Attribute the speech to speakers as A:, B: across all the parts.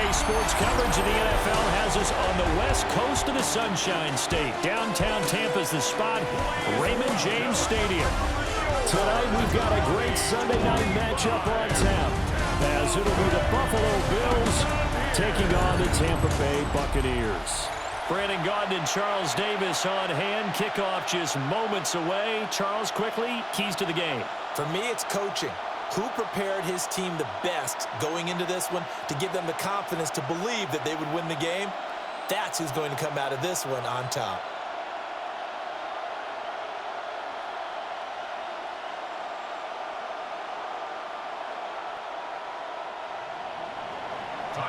A: Today's sports coverage of the NFL has us on the west coast of the Sunshine State. Downtown Tampa's the spot, Raymond James Stadium. Tonight we've got a great Sunday night matchup on tap, as it'll be the Buffalo Bills taking on the Tampa Bay Buccaneers. Brandon Gaudin and Charles Davis on hand. Kickoff just moments away. Charles, quickly, keys to the game.
B: For me, it's coaching. Who prepared his team the best going into this one to give them the confidence to believe that they would win the game? That's who's going to come out of this one on top.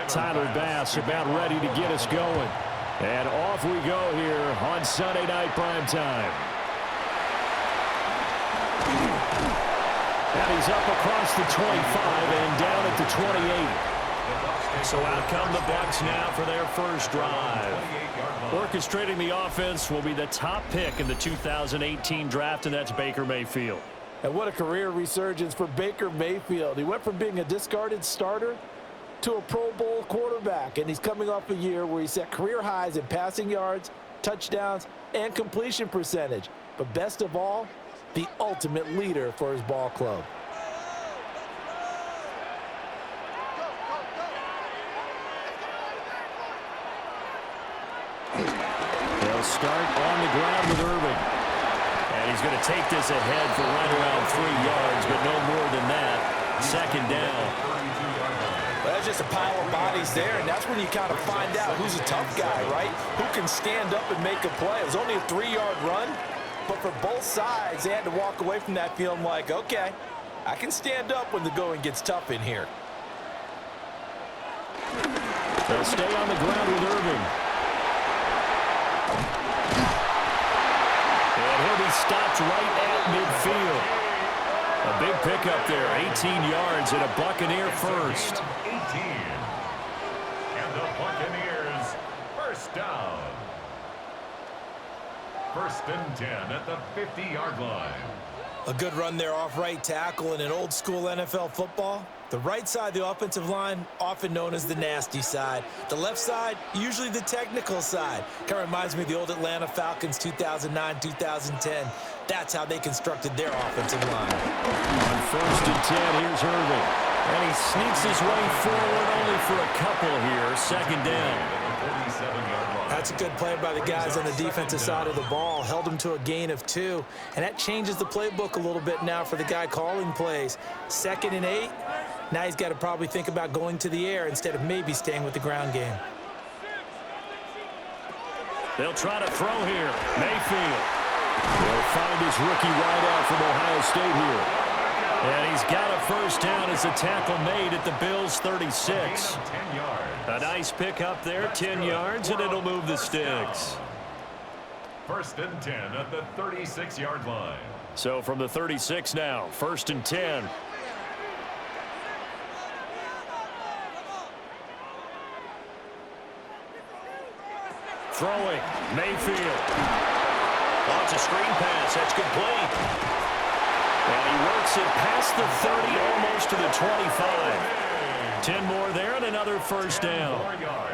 A: Tyler Bass about ready to get us going. And off we go here on Sunday Night Primetime. And he's up across the 25 and down at the 28. So out come the Bucs now for their first drive. Orchestrating the offense will be the top pick in the 2018 draft, and that's Baker Mayfield.
C: And what a career resurgence for Baker Mayfield. He went from being a discarded starter to a Pro Bowl quarterback, and he's coming off a year where he set career highs in passing yards, touchdowns, and completion percentage. But best of all, the ultimate leader for his ball club.
A: They'll start on the ground with Irving. And he's going to take this ahead for right around 3 yards, but no more than that. Second down.
B: Well, that's just a pile of bodies there, and that's when you kind of find out who's a tough guy, right? Who can stand up and make a play. It was only a 3-yard run. But for both sides, they had to walk away from that feeling like, okay, I can stand up when the going gets tough in here.
A: They'll stay on the ground with Irving. And he'll be stopped right at midfield. A big pickup there, 18 yards and a Buccaneer first.
D: 18. And the Buccaneers first down. First and 10 at the 50-yard line.
B: A good run there off right tackle in an old-school NFL football. The right side of the offensive line, often known as the nasty side. The left side, usually the technical side. Kind of reminds me of the old Atlanta Falcons 2009-2010. That's how they constructed their offensive line.
A: On first and 10, here's Irving. And he sneaks his way forward only for a couple here. Second down.
B: That's a good play by the guys on the defensive side of the ball. Held him to a gain of 2. And that changes the playbook a little bit now for the guy calling plays. 2nd and 8. Now he's got to probably think about going to the air instead of maybe staying with the ground game.
A: They'll try to throw here. Mayfield. He'll find his rookie wideout from Ohio State here. And he's got a first down as a tackle made at the Bills' 36. A nice pick up there, 10 yards, and it'll move the sticks.
D: First and 10 at the 36-yard line.
A: So from the 36 now, first and 10. Throwing, Mayfield. Oh, it's a screen pass. That's complete. And he works it past the 30, almost to the 25. 10 more there and another first down.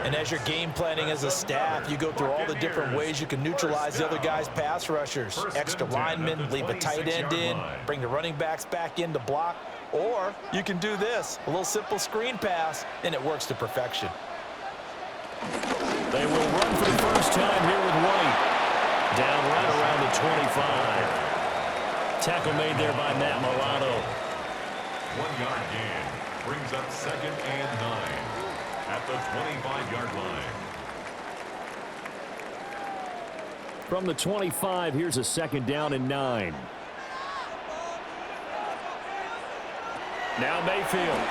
B: And as you're game planning as a staff, you go through all the different ways you can neutralize the other guy's pass rushers. Extra linemen, leave a tight end in, bring the running backs back in to block. Or you can do this, a little simple screen pass, and it works to perfection.
A: They will run for the first time here with White. Down right around the 25. Tackle made there by Matt Milano.
D: 1-yard gain brings up 2nd and 9 at the 25-yard line.
A: From the 25, here's a 2nd down and 9. Now Mayfield.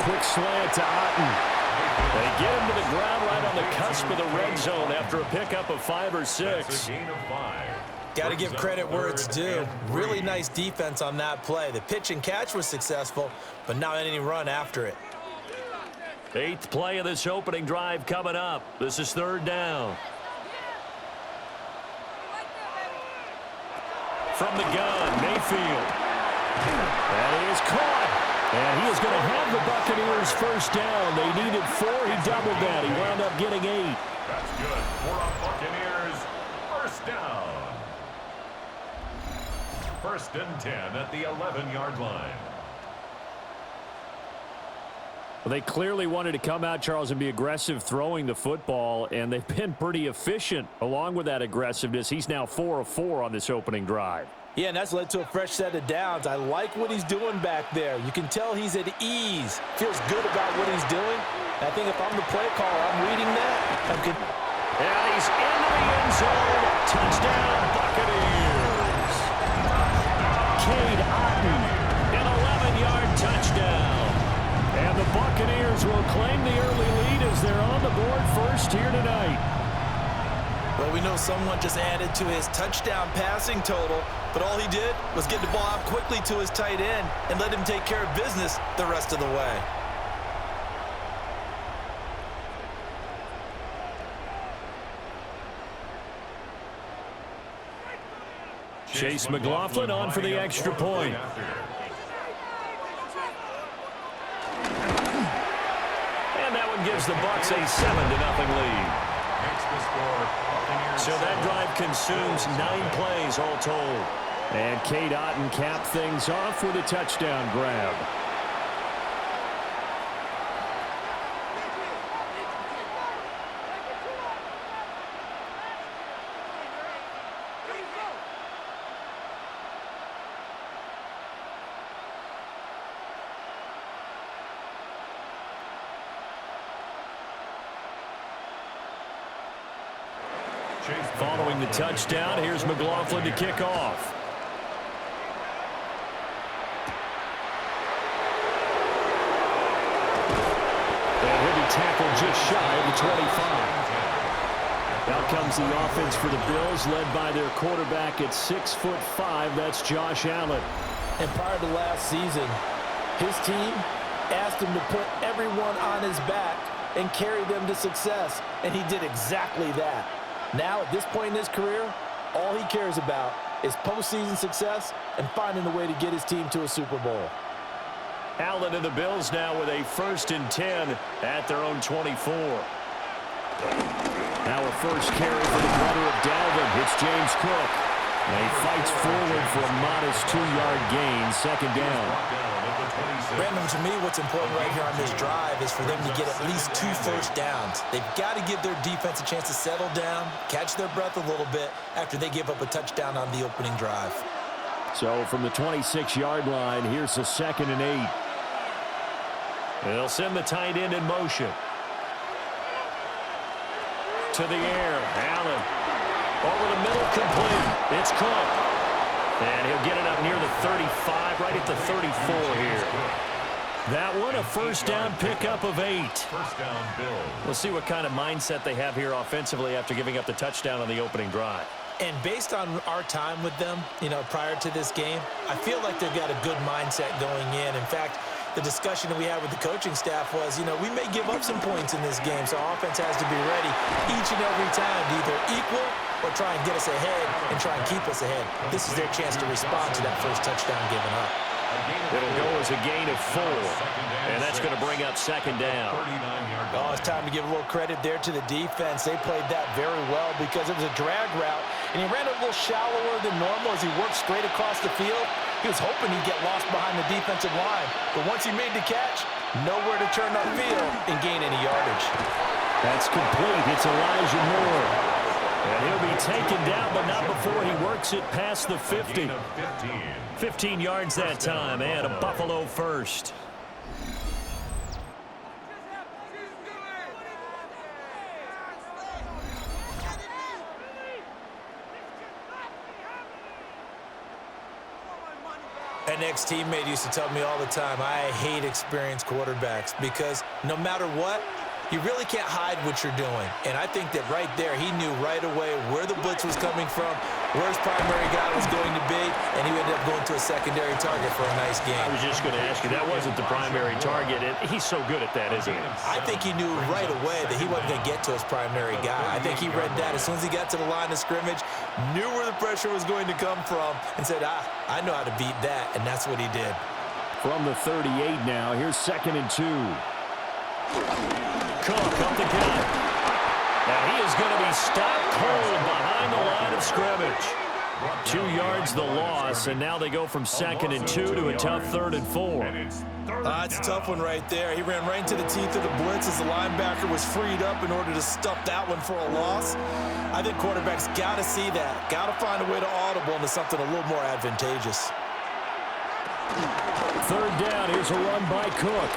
A: Quick slant to Otten. They get him to the ground right on the cusp of the red zone after a pickup of 5 or 6.
D: That's a gain of 5.
B: Got to give credit where it's due. Really nice defense on that play. The pitch and catch was successful, but not any run after it.
A: 8th play of this opening drive coming up. This is 3rd down. From the gun, Mayfield. And he is caught. And he is going to have the Buccaneers first down. They needed 4. He doubled that. He wound up getting 8.
D: That's good for a Buccaneers first down. 1st and 10 at the 11-yard line.
A: Well, they clearly wanted to come out, Charles, and be aggressive throwing the football, and they've been pretty efficient along with that aggressiveness. He's now 4 of 4 on this opening drive.
C: Yeah, and that's led to a fresh set of downs. I like what he's doing back there. You can tell he's at ease. Feels good about what he's doing. And I think if I'm the play caller, I'm reading that.
A: And he's into the end zone. Touchdown, Buccaneers. Cade Otton, an 11-yard touchdown. And the Buccaneers will claim the early lead as they're on the board first here tonight.
B: Well, we know someone just added to his touchdown passing total, but all he did was get the ball out quickly to his tight end and let him take care of business the rest of the way.
A: Chase McLaughlin on for the extra point. And that one gives the Bucs a 7-0 lead. So that drive consumes 9 plays all told. And Cade Otton capped things off with a touchdown grab. Following the touchdown, here's McLaughlin to kick off. And he'll be tackled just shy of the 25. Out comes the offense for the Bills, led by their quarterback at 6'5". That's Josh Allen.
C: And prior to last season, his team asked him to put everyone on his back and carry them to success, and he did exactly that. Now, at this point in his career, all he cares about is postseason success and finding a way to get his team to a Super Bowl.
A: Allen and the Bills now with a 1st and 10 at their own 24. Now a first carry for the brother of Dalvin. It's James Cook. And he fights forward for a modest 2-yard gain, 2nd down.
B: Brandon, to me, what's important right here on this drive is for them to get at least 2 first downs. They've got to give their defense a chance to settle down, catch their breath a little bit after they give up a touchdown on the opening drive.
A: So from the 26-yard line, here's the 2nd and 8. They'll send the tight end in motion. To the air, Allen. Over the middle, complete. It's Cook. And he'll get it up near the 35, right at the 34 here. That one, a first down pickup of 8.
D: First down, Bills.
A: We'll see what kind of mindset they have here offensively after giving up the touchdown on the opening drive.
B: And based on our time with them, prior to this game, I feel like they've got a good mindset going in. In fact, the discussion that we had with the coaching staff was, we may give up some points in this game, so our offense has to be ready each and every time to either equal or try and get us ahead and try and keep us ahead. This is their chance to respond to that first touchdown given up.
A: It'll go as a gain of 4, and that's going to bring up 2nd down.
B: Oh, it's time to give a little credit there to the defense. They played that very well because it was a drag route, and he ran a little shallower than normal as he worked straight across the field. He was hoping he'd get lost behind the defensive line, but once he made the catch, nowhere to turn upfield and gain any yardage.
A: That's complete. It's Elijah Moore. And he'll be taken down, but not before he works it past the 50. 15 yards that time, and a Buffalo first.
B: An ex-teammate used to tell me all the time, I hate experienced quarterbacks because no matter what, you really can't hide what you're doing. And I think that right there, he knew right away where the blitz was coming from, where his primary guy was going to be, and he ended up going to a secondary target for a nice game.
A: I was just going to ask you, that wasn't the primary target. He's so good at that, isn't he?
B: I think he knew right away that he wasn't going to get to his primary guy. I think he read that as soon as he got to the line of scrimmage, knew where the pressure was going to come from, and said, I know how to beat that, and that's what he did.
A: From the 38 now, here's 2nd and 2. Cook up the gut. And he is going to be stopped cold behind the line of scrimmage. 2 yards the loss, and now they go from 2nd and 2 to a tough 3rd and 4.
B: It's a tough one right there. He ran right into the teeth of the blitz as the linebacker was freed up in order to stuff that one for a loss. I think quarterbacks got to see that. Got to find a way to audible into something a little more advantageous.
A: 3rd down, here's a run by Cook.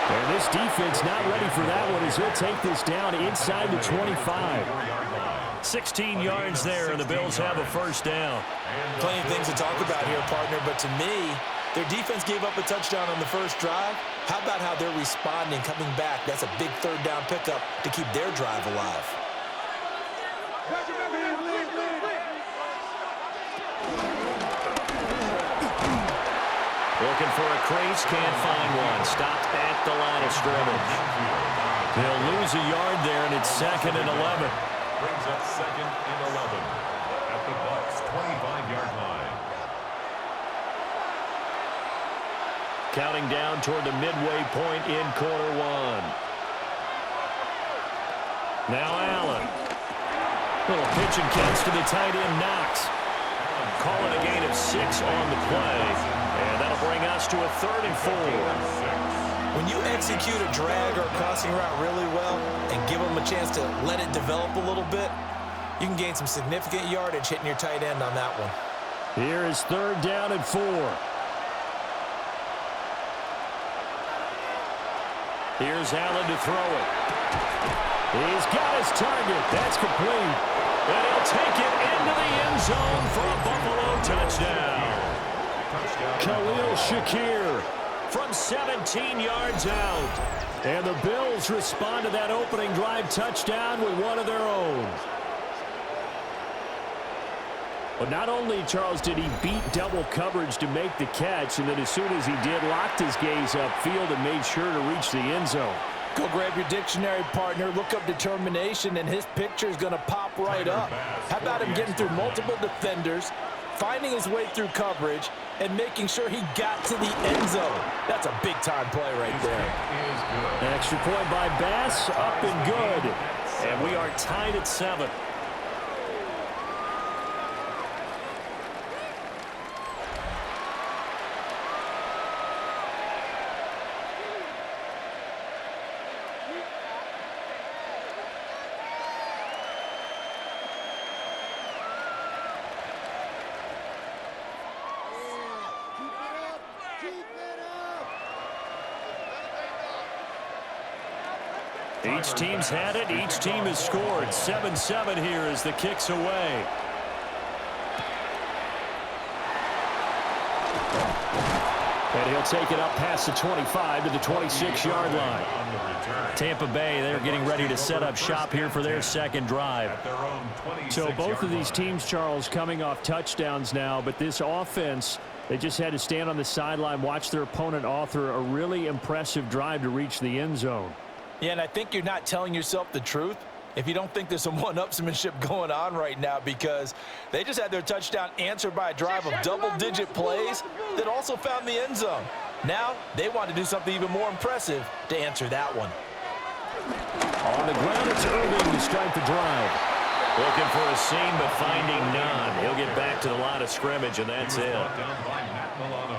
A: And this defense not ready for that one as he'll take this down inside the 25. 16 yards there, and the Bills have a 1st down.
B: Plenty of things to talk about here, partner, but to me, their defense gave up a touchdown on the first drive. How about how they're responding, coming back? That's a big 3rd down pickup to keep their drive alive.
A: Looking for a crease, can't find one. Stopped at the line of scrimmage. They'll lose a yard there, and it's 2nd and 11.
D: Brings up 2nd and 11 at the Bucs' 25-yard line.
A: Counting down toward the midway point in quarter 1. Now Allen. Little pitch and catch to the tight end, Knox. Calling a gain of 6 on the play. And that'll bring us to a 3rd and 4.
B: When you execute a drag or a crossing route really well and give them a chance to let it develop a little bit, you can gain some significant yardage hitting your tight end on that one.
A: Here is 3rd down and 4. Here's Allen to throw it. He's got his target. That's complete. And he'll take it into the end zone for a Buffalo touchdown. Khalil Shakir from 17 yards out. And the Bills respond to that opening drive touchdown with one of their own. But not only, Charles, did he beat double coverage to make the catch, and then as soon as he did, locked his gaze upfield and made sure to reach the end zone.
C: Go grab your dictionary, partner, look up determination, and his picture is going to pop right up. How about him getting through multiple defenders, finding his way through coverage, and making sure he got to the end zone? That's a big-time play right there.
A: Extra point by Bass, up and good. And we are tied at 7. Each team's had it. Each team has scored. 7-7 here as the kick's away. And he'll take it up past the 25 to the 26-yard line. Tampa Bay, they're getting ready to set up shop here for their 2nd drive. So both of these teams, Charles, coming off touchdowns now, but this offense, they just had to stand on the sideline, watch their opponent author a really impressive drive to reach the end zone.
C: Yeah, and I think you're not telling yourself the truth if you don't think there's some one-upsmanship going on right now, because they just had their touchdown answered by a drive of double-digit plays that also found the end zone. Now they want to do something even more impressive to answer that one.
A: On the ground, it's Irving to start the drive. Looking for a seam, but finding none. He'll get back to the line of scrimmage, and that's it.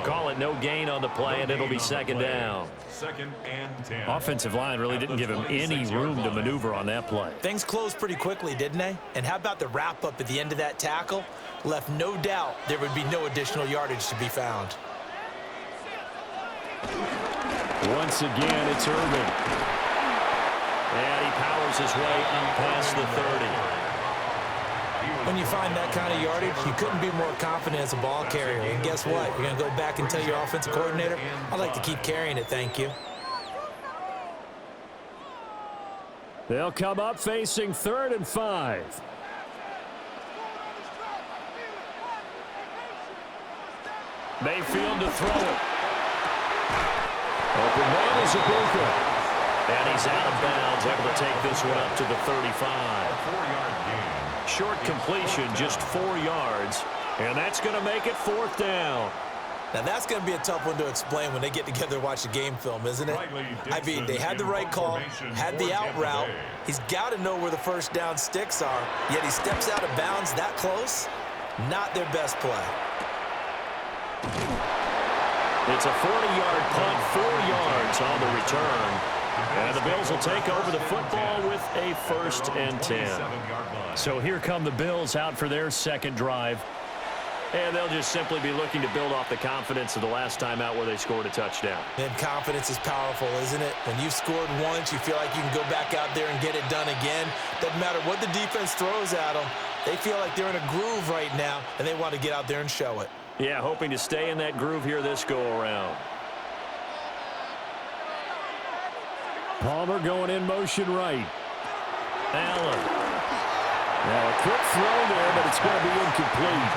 A: Call it no gain on the play, and it'll be 2nd down.
D: 2nd and 10.
A: Offensive line really didn't give him any room to maneuver on that play.
B: Things closed pretty quickly, didn't they? And how about the wrap-up at the end of that tackle? Left no doubt there would be no additional yardage to be found.
A: Once again, it's Irving. And he powers his way up past the 30.
B: When you find that kind of yardage, you couldn't be more confident as a ball carrier. And guess what? You're going to go back and tell your offensive coordinator, I'd like to keep carrying it, thank you.
A: They'll come up facing 3rd and 5. Mayfield to throw it. Open man is Ibuka. And he's out of bounds, able to take this one up to the 35.
D: 4-yard gain.
A: Short completion, just 4 yards. And that's going to make it 4th down.
B: Now, that's going to be a tough one to explain when they get together and watch the game film, isn't it? I mean, they had the right call, had the out route. He's got to know where the first down sticks are, yet he steps out of bounds that close. Not their best play.
A: It's a 40-yard punt, 4 yards on the return. And the Bills will take over the football with a 1st and 10. So here come the Bills out for their second drive. And they'll just simply be looking to build off the confidence of the last time out where they scored a touchdown.
B: And confidence is powerful, isn't it? When you've scored once, you feel like you can go back out there and get it done again. Doesn't matter what the defense throws at them. They feel like they're in a groove right now, and they want to get out there and show it.
A: Yeah, hoping to stay in that groove here this go-around. Palmer going in motion right. Allen. Now a quick throw there, but it's going to be incomplete.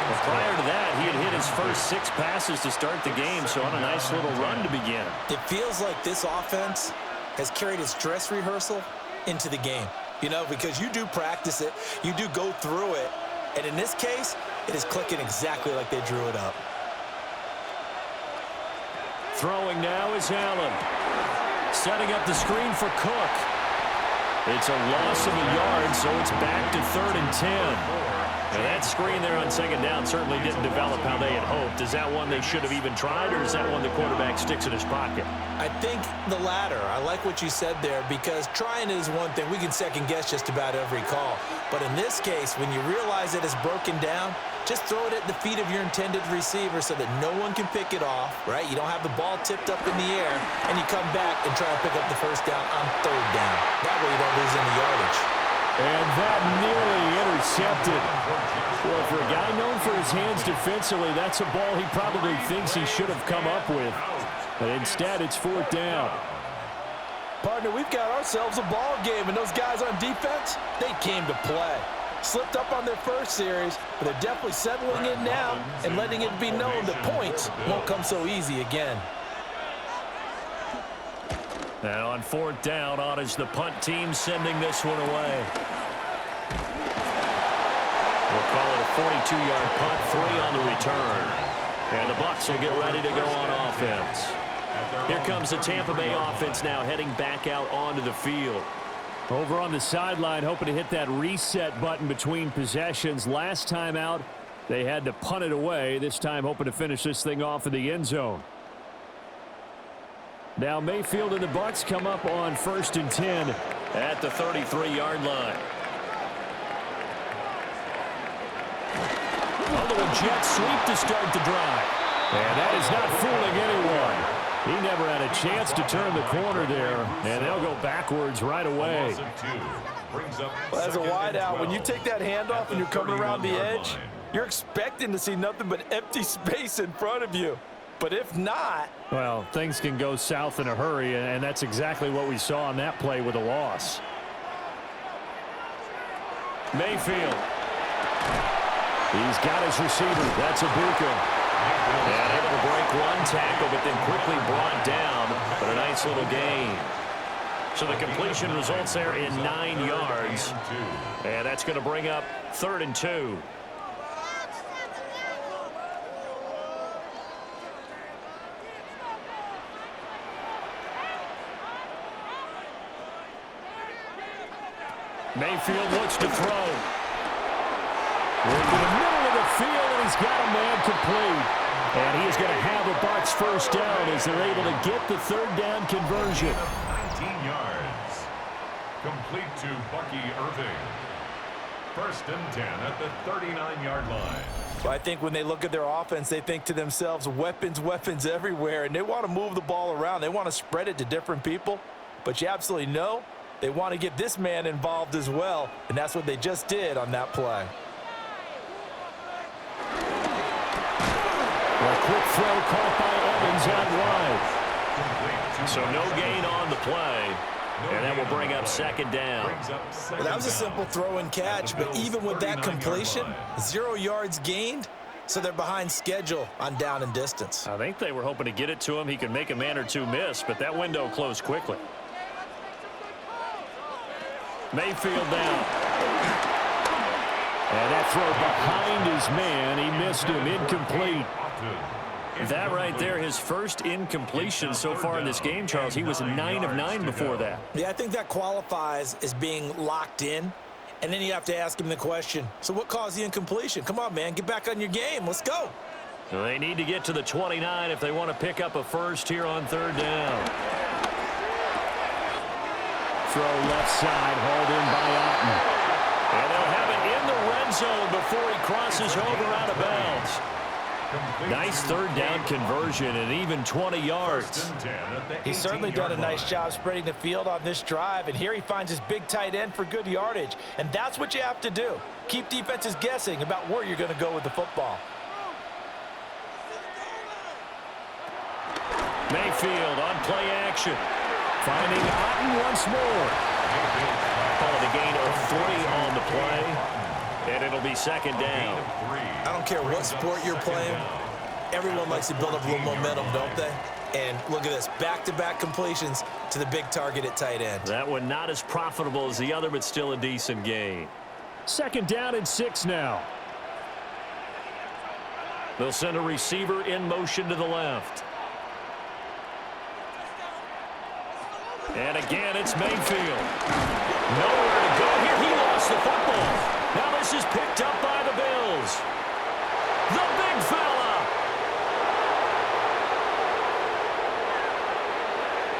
A: Well, prior to that, he had hit his first 6 passes to start the game, so on a nice little run to begin.
B: It feels like this offense has carried its dress rehearsal into the game. You know, because you do practice it, you do go through it, and in this case, it is clicking exactly like they drew it up.
A: Throwing now is Allen. Setting up the screen for Cook. It's a loss of a yard, so it's back to 3rd and 10. And that screen there on 2nd down certainly didn't develop how they had hoped. Is that one they should have even tried, or is that one the quarterback sticks in his pocket?
B: I think the latter. I like what you said there, because trying is one thing. We can second-guess just about every call. But in this case, when you realize that it's broken down, just throw it at the feet of your intended receiver so that no one can pick it off, right? You don't have the ball tipped up in the air, and you come back and try to pick up the first down on 3rd down. That way you don't lose any yardage.
A: And that nearly intercepted. Well, for a guy known for his hands defensively, that's a ball he probably thinks he should have come up with. But instead, it's 4th down.
C: Partner, we've got ourselves a ball game, and those guys on defense, they came to play. Slipped up on their first series, but they're definitely settling in now and letting it be known that points won't come so easy again.
A: Now on 4th down, on is the punt team sending this one away. We'll call it a 42-yard punt, 3 on the return. And the Bucs will get ready to go on offense. Here comes the Tampa Bay offense now heading back out onto the field. Over on the sideline, hoping to hit that reset button between possessions. Last time out, they had to punt it away. This time hoping to finish this thing off in the end zone. Now Mayfield and the Bucs come up on 1st and 10 at the 33-yard line. A little jet sweep to start the drive. And that is not fooling anyone. He never had a chance to turn the corner there, and they'll go backwards right away.
C: Well, as a wideout, when you take that handoff and you're coming around the edge, you're expecting to see nothing but empty space in front of you. But if not...
A: well, things can go south in a hurry, and that's exactly what we saw on that play with a loss. Mayfield. He's got his receiver. That's Ibuka. And able to break one tackle, but then quickly brought down. But a nice little gain. So the completion results there in 9 yards. And that's going to bring up 3rd and 2. Mayfield looks to throw. Into the middle of the field, and he's got a man complete. And he is going to have a Bucs first down as they're able to get the 3rd down conversion.
D: 19 yards. Complete to Bucky Irving. 1st and 10 at the 39-yard line.
C: Well, I think when they look at their offense, they think to themselves, weapons, weapons everywhere, and they want to move the ball around. They want to spread it to different people, but you absolutely know they want to get this man involved as well, and that's what they just did on that play.
A: A quick throw caught by Evans out wide. So no gain on the play. And that will bring up 2nd down.
B: Well, that was a simple throw and catch, but even with that completion, 0 yards gained, so they're behind schedule on down and distance.
A: I think they were hoping to get it to him. He could make a man or two miss, but that window closed quickly. Mayfield down. And that throw behind his man. He missed him. Incomplete.
D: intercepted.
A: That right there, his first incompletion so far in this game, Charles. He was 9 of 9 before that.
B: Yeah, I think that qualifies as being locked in. And then you have to ask him the question, so what caused the incompletion? Come on, man, get back on your game. Let's go.
A: They need to get to the 29 if they want to pick up a first here on third down. Throw left side, hauled in by Otten. And they'll have it in the red zone before he crosses over out of bounds. Nice third down conversion and even 20 yards.
C: He's certainly done a nice job spreading the field on this drive, and here he finds his big tight end for good yardage. And that's what you have to do. Keep defenses guessing about where you're going to go with the football.
A: Mayfield on play action. Finding Otten once more. Calling a gain of 3 on the play. And it'll be second down.
B: I don't care what sport you're playing. Everyone likes to build up a little momentum, don't they? And look at this, back-to-back completions to the big target at tight end.
A: That one not as profitable as the other, but still a decent gain. Second down and 6 now. They'll send a receiver in motion to the left. And again, it's Mayfield. Nowhere to go here. He lost the football. Now this is picked up by the Bills. The big fella.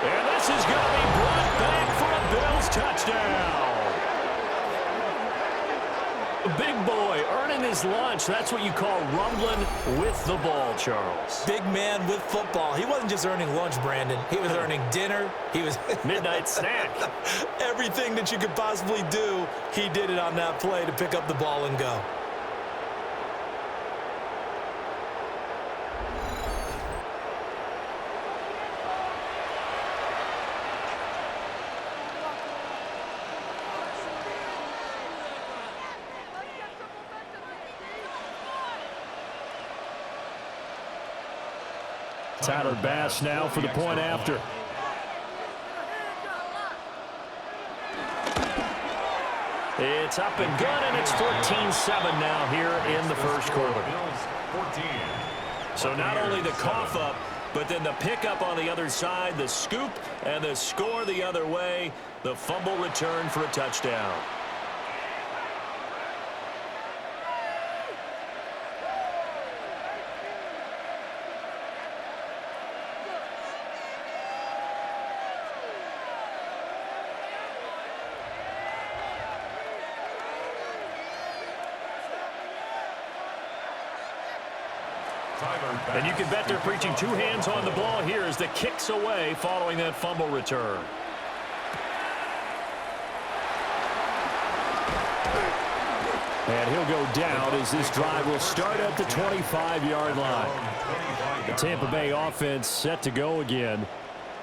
A: And this is going to be brought back for a Bills touchdown. Big boy earning his lunch. That's what you call rumbling with the ball, Charles.
B: Big man with football. He wasn't just earning lunch, Brandon. He was earning dinner. He was
A: midnight snack.
B: Everything that you could possibly do, he did it on that play to pick up the ball and go.
A: Tyler Bass now for the point after. It's up and good, and it's 14-7 now here in the first quarter. So not only the cough up, but then the pickup on the other side, the scoop, and the score the other way, the fumble return for a touchdown. And you can bet they're preaching 2 hands on the ball here as the kick's away following that fumble return. And he'll go down as this drive will start at the 25-yard line. The Tampa Bay offense set to go again.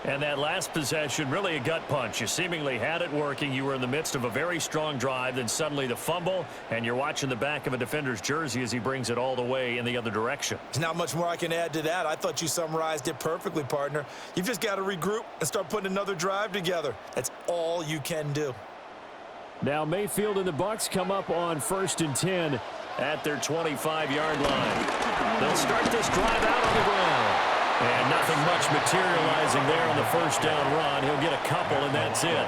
A: And that last possession, really a gut punch. You seemingly had it working. You were in the midst of a very strong drive. Then suddenly the fumble, and you're watching the back of a defender's jersey as he brings it all the way in the other direction.
B: There's not much more I can add to that. I thought you summarized it perfectly, partner. You've just got to regroup and start putting another drive together. That's all you can do.
A: Now Mayfield and the Bucs come up on 1st and 10 at their 25-yard line. They'll start this drive out on the ground. And nothing much materializing there on the first down run. He'll get a couple, and that's it.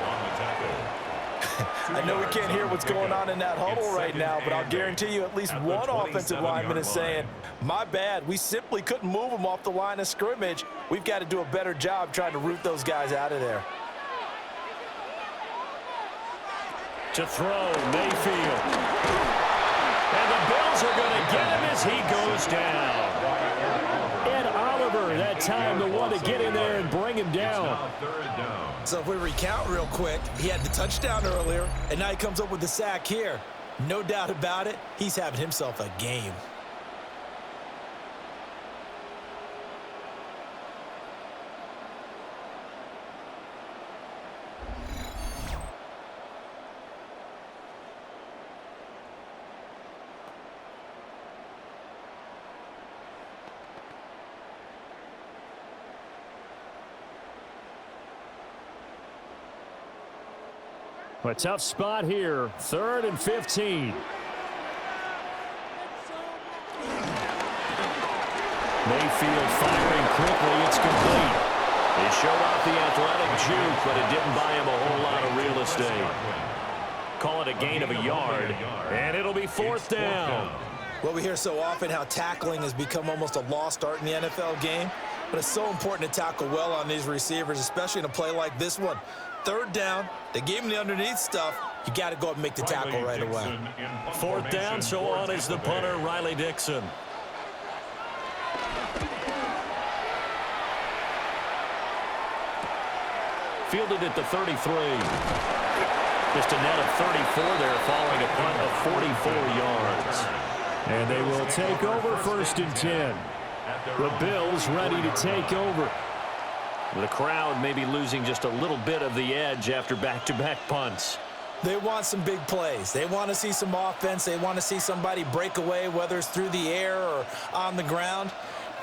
C: I know we can't hear what's going on in that huddle right now, but I'll guarantee you at least one offensive lineman is saying, my bad, we simply couldn't move them off the line of scrimmage. We've got to do a better job trying to root those guys out of there.
A: To throw, Mayfield. And the Bills are going to get him as he goes down. That time the one to get in there and bring him down.
B: So if we recount real quick, he had the touchdown earlier, and now he comes up with the sack here. No doubt about it, he's having himself a game.
A: A tough spot here. 3rd and 15. field, firing quickly. It's complete. He showed off the athletic juke, but it didn't buy him a whole lot of real estate. Call it a gain of a yard, and it'll be fourth down.
B: Well, we hear so often how tackling has become almost a lost art in the NFL game, but it's so important to tackle well on these receivers, especially in a play like this one. Third down, they gave him the underneath stuff. You got to go up and make the tackle right away.
A: Fourth down, so on is the punter, Riley Dixon. Fielded at the 33. Just a net of 34 there, following a punt of 44 yards. And they will take over first and 10. The Bills ready to take over. The crowd may be losing just a little bit of the edge after back-to-back punts.
B: They want some big plays. They want to see some offense. They want to see somebody break away, whether it's through the air or on the ground.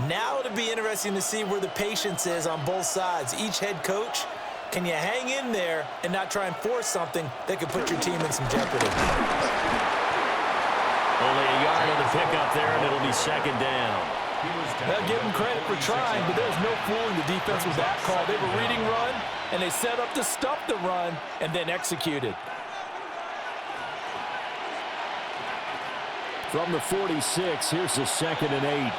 B: Now it'll be interesting to see where the patience is on both sides. Each head coach, can you hang in there and not try and force something that could put your team in some jeopardy?
A: Only a yard on the pickup there, and it'll be second down.
C: They'll give him credit for trying, but there's no fooling the defense with that call. They were reading run, and they set up to stop the run and then executed.
A: From the 46, here's the 2nd and 8.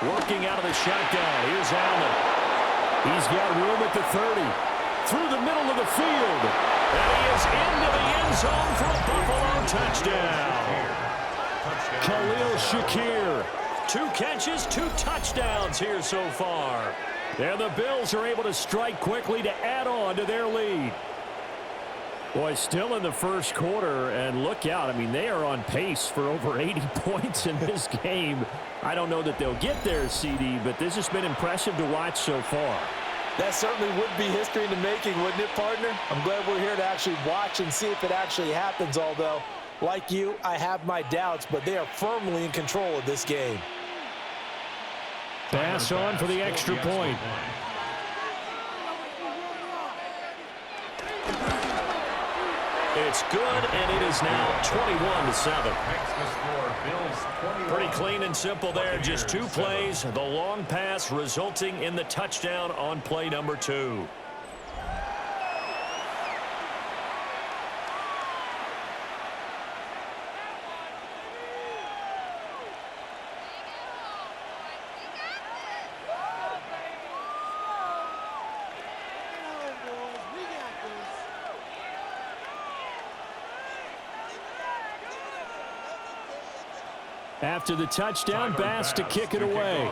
A: Working out of the shotgun. Here's Allen. He's got room at the 30. Through the middle of the field. And he is into the end zone for a Buffalo touchdown. Khalil Shakir. 2 catches, 2 touchdowns here so far. And the Bills are able to strike quickly to add on to their lead. Boy, still in the first quarter, and look out. I mean, they are on pace for over 80 points in this game. I don't know that they'll get there, CD, but this has been impressive to watch so far.
C: That certainly would be history in the making, wouldn't it, partner? I'm glad we're here to actually watch and see if it actually happens, although, like you, I have my doubts, but they are firmly in control of this game.
A: Pass on for the extra point. It's good, and it is now 21-7. Pretty clean and simple there. Just 2 plays. The long pass resulting in the touchdown on play number 2. After the touchdown, Bass to kick it away.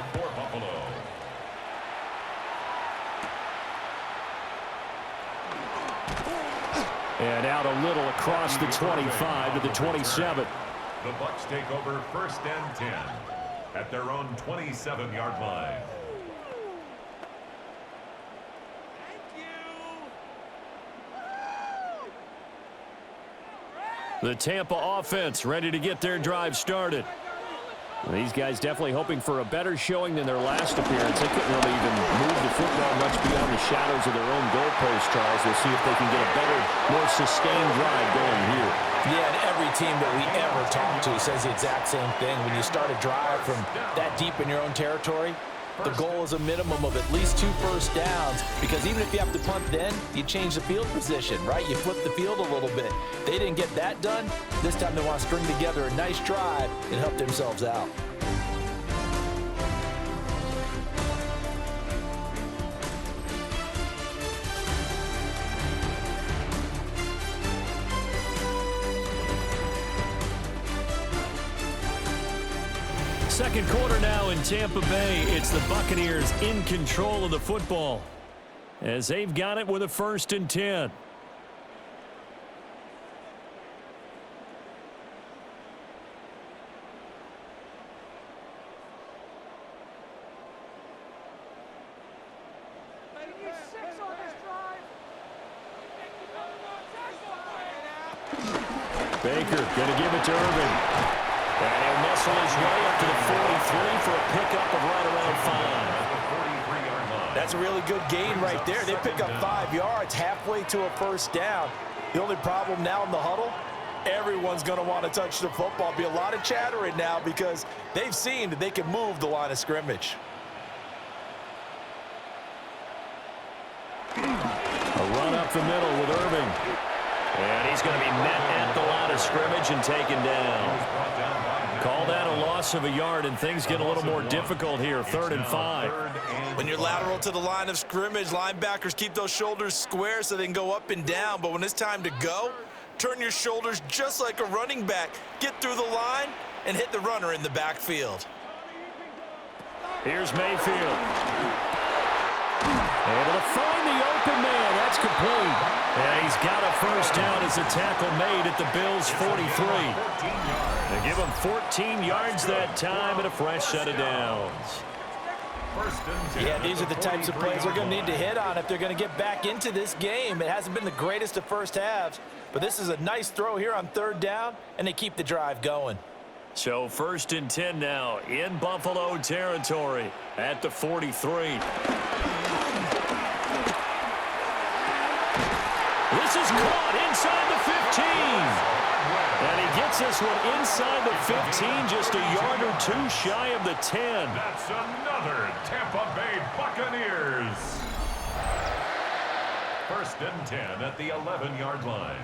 A: And out a little across the 25 to the 27.
D: The Bucs take over first and 10 at their own 27-yard line.
A: The Tampa offense ready to get their drive started. These guys definitely hoping for a better showing than their last appearance. They couldn't really even move the football much beyond the shadows of their own goalpost, Charles. We'll see if they can get a better, more sustained drive going here.
C: Yeah, and every team that we ever talk to says the exact same thing. When you start a drive from that deep in your own territory, the goal is a minimum of at least 2 first downs, because even if you have to punt then, you change the field position, right? You flip the field a little bit. They didn't get that done. This time they want to string together a nice drive and help themselves out.
A: Second quarter now in Tampa Bay. It's the Buccaneers in control of the football as they've got it with a 1st and 10. Baker going to give it to Irvin. And he'll muscle his way up to the 43 for a pickup of right around 5.
C: That's a really good gain right there. They pick up 5 yards halfway to a first down. The only problem now in the huddle, Everyone's going to want to touch the football. Be a lot of chattering now because they've seen that they can move the line of scrimmage.
A: A run up the middle with Irving. And he's going to be met at the line of scrimmage and taken down. Call that a loss of a yard, and things get a little more difficult here, 3rd and 5.
B: When you're lateral to the line of scrimmage, linebackers keep those shoulders square so they can go up and down. But when it's time to go, turn your shoulders just like a running back. Get through the line and hit the runner in the backfield.
A: Here's Mayfield. Able to find the open man. That's complete. And he's got a first down as the tackle made at the Bills' 43. They give him 14 yards that time and a fresh set of downs.
C: Yeah, these are the types of plays they're going to need to hit on if they're going to get back into this game. It hasn't been the greatest of first halves, but this is a nice throw here on 3rd down, and they keep the drive going.
A: So 1st and 10 now in Buffalo territory at the 43. This is caught inside the 15. And he gets this one inside the 15, just a yard or 2 shy of the 10.
D: That's another Tampa Bay Buccaneers. 1st and 10 at the 11-yard line.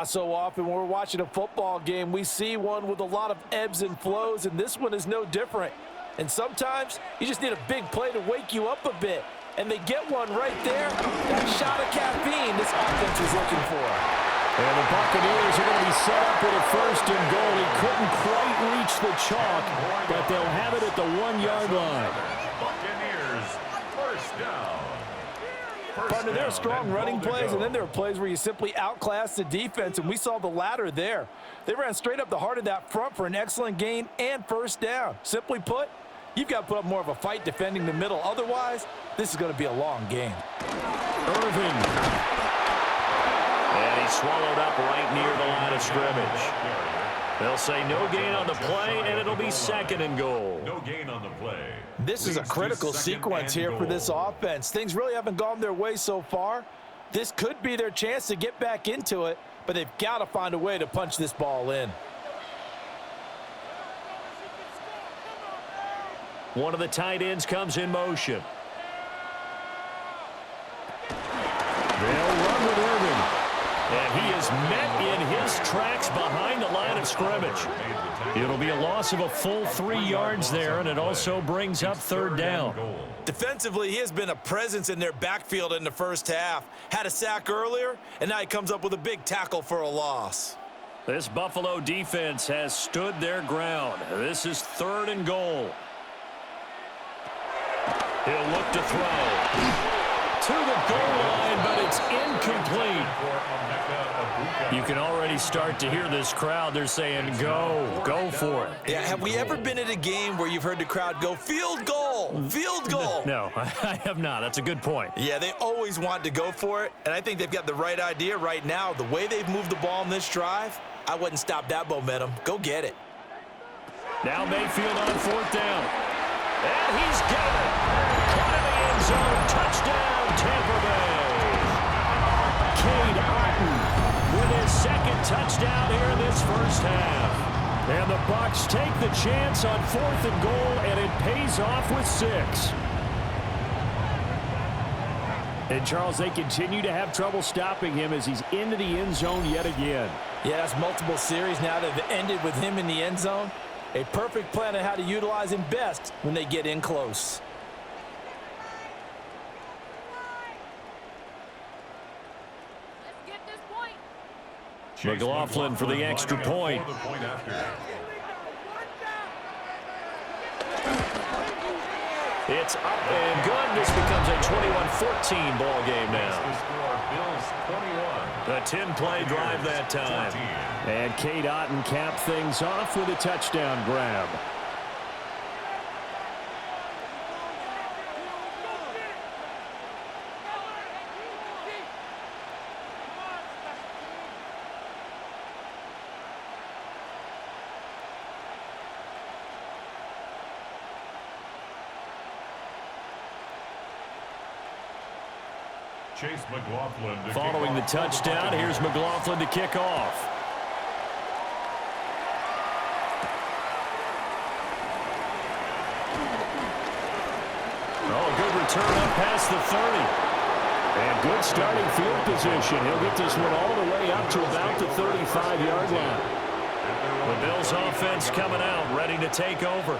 C: So often when we're watching a football game, we see one with a lot of ebbs and flows, and this one is no different. And sometimes you just need a big play to wake you up a bit. And they get one right there. That shot of caffeine this offense was looking for.
A: And the Buccaneers are going to be set up with a 1st and goal. He couldn't quite reach the chalk, but they'll have it at the 1-yard line.
D: Buccaneers, 1st down.
C: Partner, there are strong running plays, and then there are plays where you simply outclass the defense, and we saw the latter there. They ran straight up the heart of that front for an excellent gain and 1st down. Simply put, you've got to put up more of a fight defending the middle. Otherwise, this is going to be a long game.
A: Irving. And he's swallowed up right near the line of scrimmage. They'll say no gain on the play, and it'll be 2nd and goal.
D: No gain on the play.
C: This is a critical sequence here for this offense. Things really haven't gone their way so far. This could be their chance to get back into it, but they've got to find a way to punch this ball in.
A: One of the tight ends comes in motion. They'll run with Irving. And he is met in his tracks behind the line of scrimmage. It'll be a loss of a full 3 yards there, and it also brings up 3rd down.
B: Defensively, he has been a presence in their backfield in the first half. Had a sack earlier, and now he comes up with a big tackle for a loss.
A: This Buffalo defense has stood their ground. This is 3rd and goal. He'll look to throw. To the goal line, but it's incomplete. You can already start to hear this crowd. They're saying, go for it.
B: Yeah, have we ever been at a game where you've heard the crowd go, field goal, field goal?
A: No, I have not. That's a good point.
B: Yeah, they always want to go for it, and I think they've got the right idea right now. The way they've moved the ball in this drive, I wouldn't stop that momentum. Go get it.
A: Now Mayfield on 4th down. And he's got it. Caught in the end zone. Touchdown, Tampa Bay. Cade Otton with his 2nd touchdown here in this first half. And the Bucs take the chance on 4th and goal, and it pays off with 6. And, Charles, they continue to have trouble stopping him as he's into the end zone yet again.
C: Yeah, that's multiple series now that have ended with him in the end zone. A perfect plan on how to utilize him best when they get in close.
A: McLaughlin for the extra point. It's up and good. This becomes a 21-14 ball game now. A 10-play drive that time. And Cade Otton capped things off with a touchdown grab.
D: Chase McLaughlin to
A: Following the touchdown, here's McLaughlin to kick off. Oh, good return up past the 30. And good starting field position. He'll get this one all the way up to about the 35-yard line. The Bills offense coming out, ready to take over.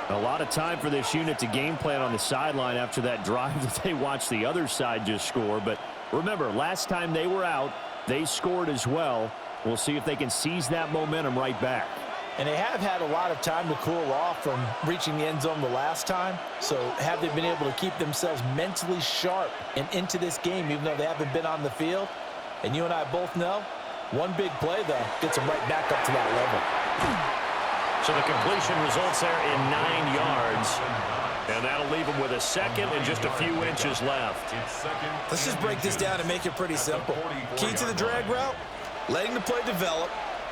A: A lot of time for this unit to game plan on the sideline after that drive that they watched the other side just score. But remember, last time they were out, they scored as well. We'll see if they can seize that momentum right back.
C: And they have had a lot of time to cool off from reaching the end zone the last time. So have they been able to keep themselves mentally sharp and into this game, even though they haven't been on the field? And you and I both know, one big play, though, gets them right back up to that level.
A: So the completion results there in 9 yards. And that'll leave them with a second and just a few inches left.
B: Let's just break this down and make it pretty simple. Key to the drag route, letting the play develop,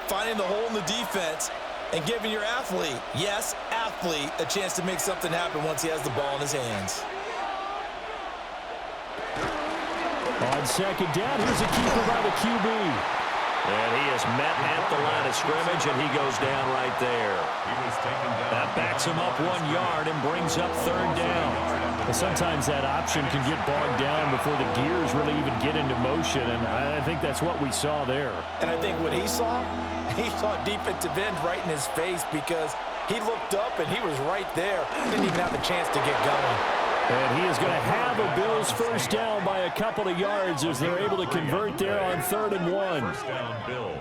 B: finding the hole in the defense, and giving your athlete, yes, athlete, a chance to make something happen once he has the ball in his hands.
A: On second down, here's a keeper by the QB. And he is met at the line of scrimmage, and he goes down right there. That backs him up 1 yard and brings up third down. Well, sometimes that option can get bogged down before the gears really even get into motion, and I think that's what we saw there.
C: And I think what he saw defensive end right in his face because he looked up and he was right there. He didn't even have a chance to get going.
A: And he is going to have a Bills first down by a couple of yards as they're able to convert there on 3rd and 1.
D: First down, Bills.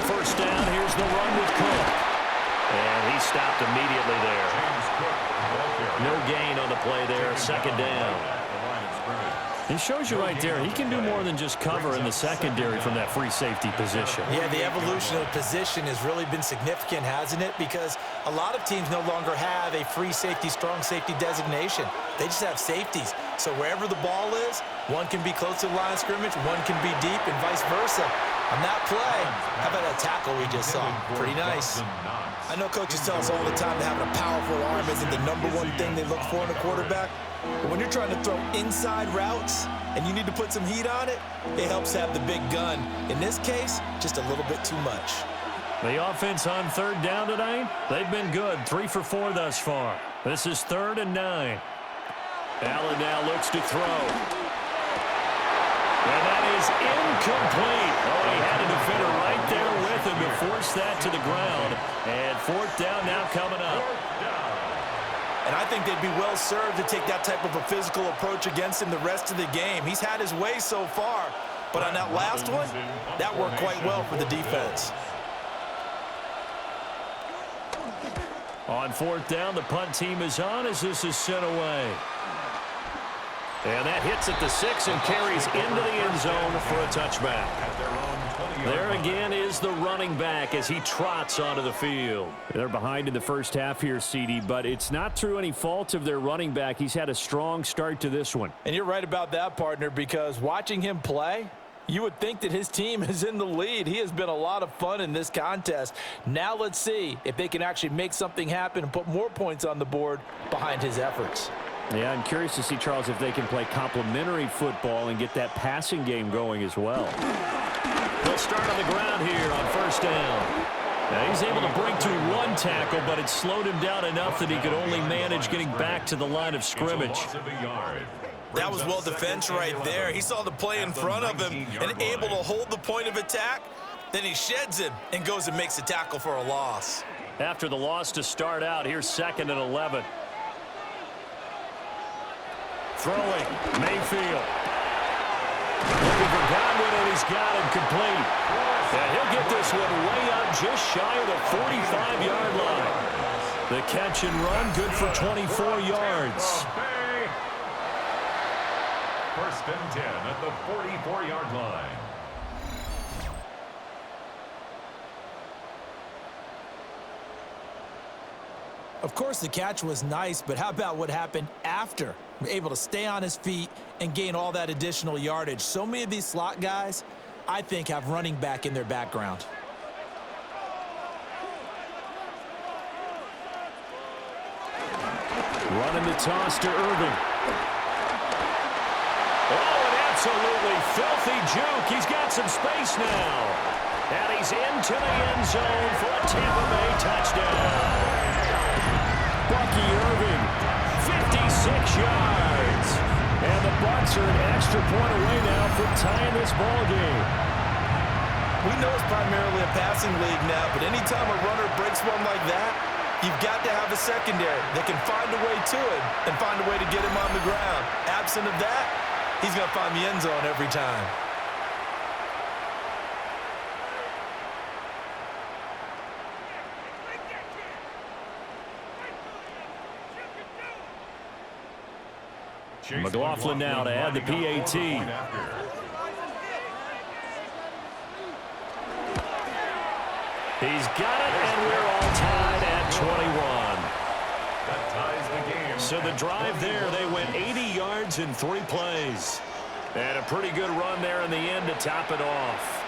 A: First down, here's the run with Cook. And he stopped immediately there. No gain on the play there. Second down. It shows you right there, he can do more than just cover in the secondary from that free safety position.
B: Yeah, the evolution of the position has really been significant, hasn't it? Because a lot of teams no longer have a free safety, strong safety designation. They just have safeties. So wherever the ball is, one can be close to the line of scrimmage, one can be deep, and vice versa. On that play, how about that tackle we just saw? Pretty nice. I know coaches tell us all the time that having a powerful arm isn't the #1 thing they look for in a quarterback. But when you're trying to throw inside routes and you need to put some heat on it, it helps have the big gun. In this case, just a little bit too much.
A: The offense on 3rd down tonight, they've been good. 3 for 4 thus far. This is 3rd and 9. Allen now looks to throw. And that is incomplete. Oh, he had a defender right there with him to force that to the ground. And 4th down now coming up.
B: And I think they'd be well served to take that type of a physical approach against him the rest of the game. He's had his way so far, but on that last one, that worked quite well for the defense.
A: On 4th down, the punt team is on as this is sent away. And that hits at the 6 and carries into the end zone for a touchback. There again is the running back as he trots onto the field. They're behind in the first half here, CD, but it's not through any fault of their running back. He's had a strong start to this one.
C: And you're right about that, partner, because watching him play, you would think that his team is in the lead. He has been a lot of fun in this contest. Now let's see if they can actually make something happen and put more points on the board behind his efforts.
A: Yeah, I'm curious to see, Charles, if they can play complementary football and get that passing game going as well. He'll start on the ground here on 1st down. Now he's able to break through 1 tackle, but it slowed him down enough that he could only manage getting back to the line of scrimmage.
B: That was well defense right there. He saw the play in front of him and able to hold the point of attack. Then he sheds him and goes and makes a tackle for a loss.
A: After the loss to start out, here's 2nd and 11. Throwing, Mayfield. Looking for Godwin, and he's got him complete. And he'll get this one way up just shy of the 45-yard line. The catch and run, good for 24 yards.
D: 1st and 10 at the 44-yard line.
B: Of course, the catch was nice, but how about what happened after? Able to stay on his feet and gain all that additional yardage. So many of these slot guys, I think, have running back in their background.
A: Running the toss to Irving. Oh, an absolutely filthy juke. He's got some space now. And he's into the end zone for a Tampa Bay touchdown. Bucky Irving, 56 yards. And the Bucs are an extra point away now from tying this ball game.
B: We know it's primarily a passing league now, but anytime a runner breaks one like that, you've got to have a secondary that can find a way to it and find a way to get him on the ground. Absent of that, he's going to find the end zone every time.
A: McLaughlin now to add the PAT. He's got it, and we're all tied at 21.
D: That ties the game.
A: So the drive there, they went 80 yards in 3 plays. And a pretty good run there in the end to top it off.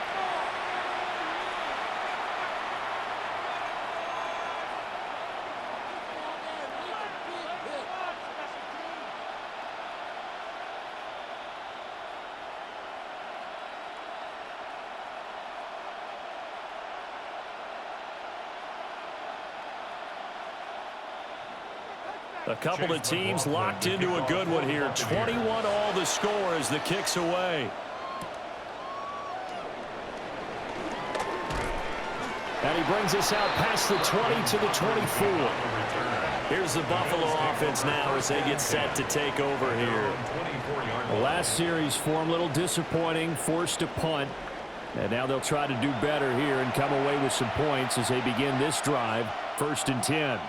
A: A couple of teams locked into a good one here. 21 all the score as the kick's away. And he brings us out past the 20 to the 24. Here's the Buffalo offense now as they get set to take over here. The last series for them, a little disappointing, forced a punt. And now they'll try to do better here and come away with some points as they begin this drive. 1st and 10.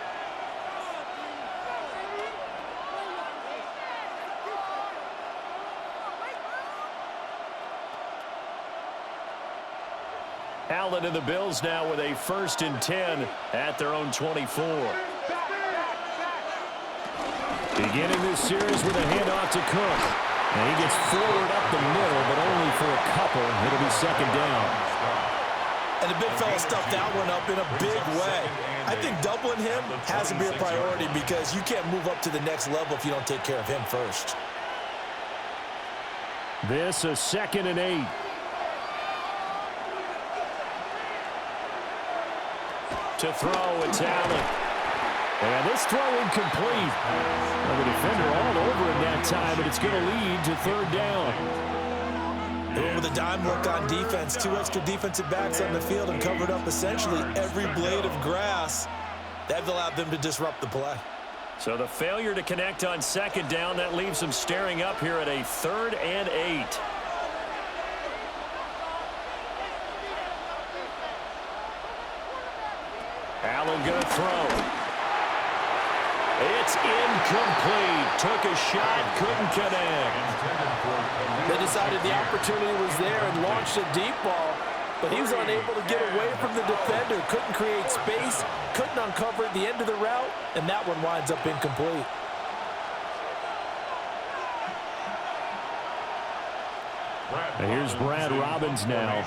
A: Allen and the Bills now with a 1st and 10 at their own 24. Beginning this series with a handoff to Cook. And he gets forward up the middle, but only for a couple. It'll be 2nd down.
B: And the big fella stuffed that one up in a big way. I think doubling him has to be a priority because you can't move up to the next level if you don't take care of him first.
A: This a 2nd and 8. To throw, it's Allen. And this throw incomplete. Well, the defender all over him that time, and it's going to lead to 3rd down.
B: Doing with a dime look on defense, 2 extra defensive backs on the field and covered up essentially every blade of grass. That allowed them to disrupt the play.
A: So the failure to connect on 2nd down, that leaves them staring up here at a 3rd and 8. Allen going to throw. It's incomplete. Took a shot, couldn't connect.
C: They decided the opportunity was there and launched a deep ball, but he was unable to get away from the defender. Couldn't create space, couldn't uncover at the end of the route, and that one winds up incomplete.
A: And here's Brad Robbins now.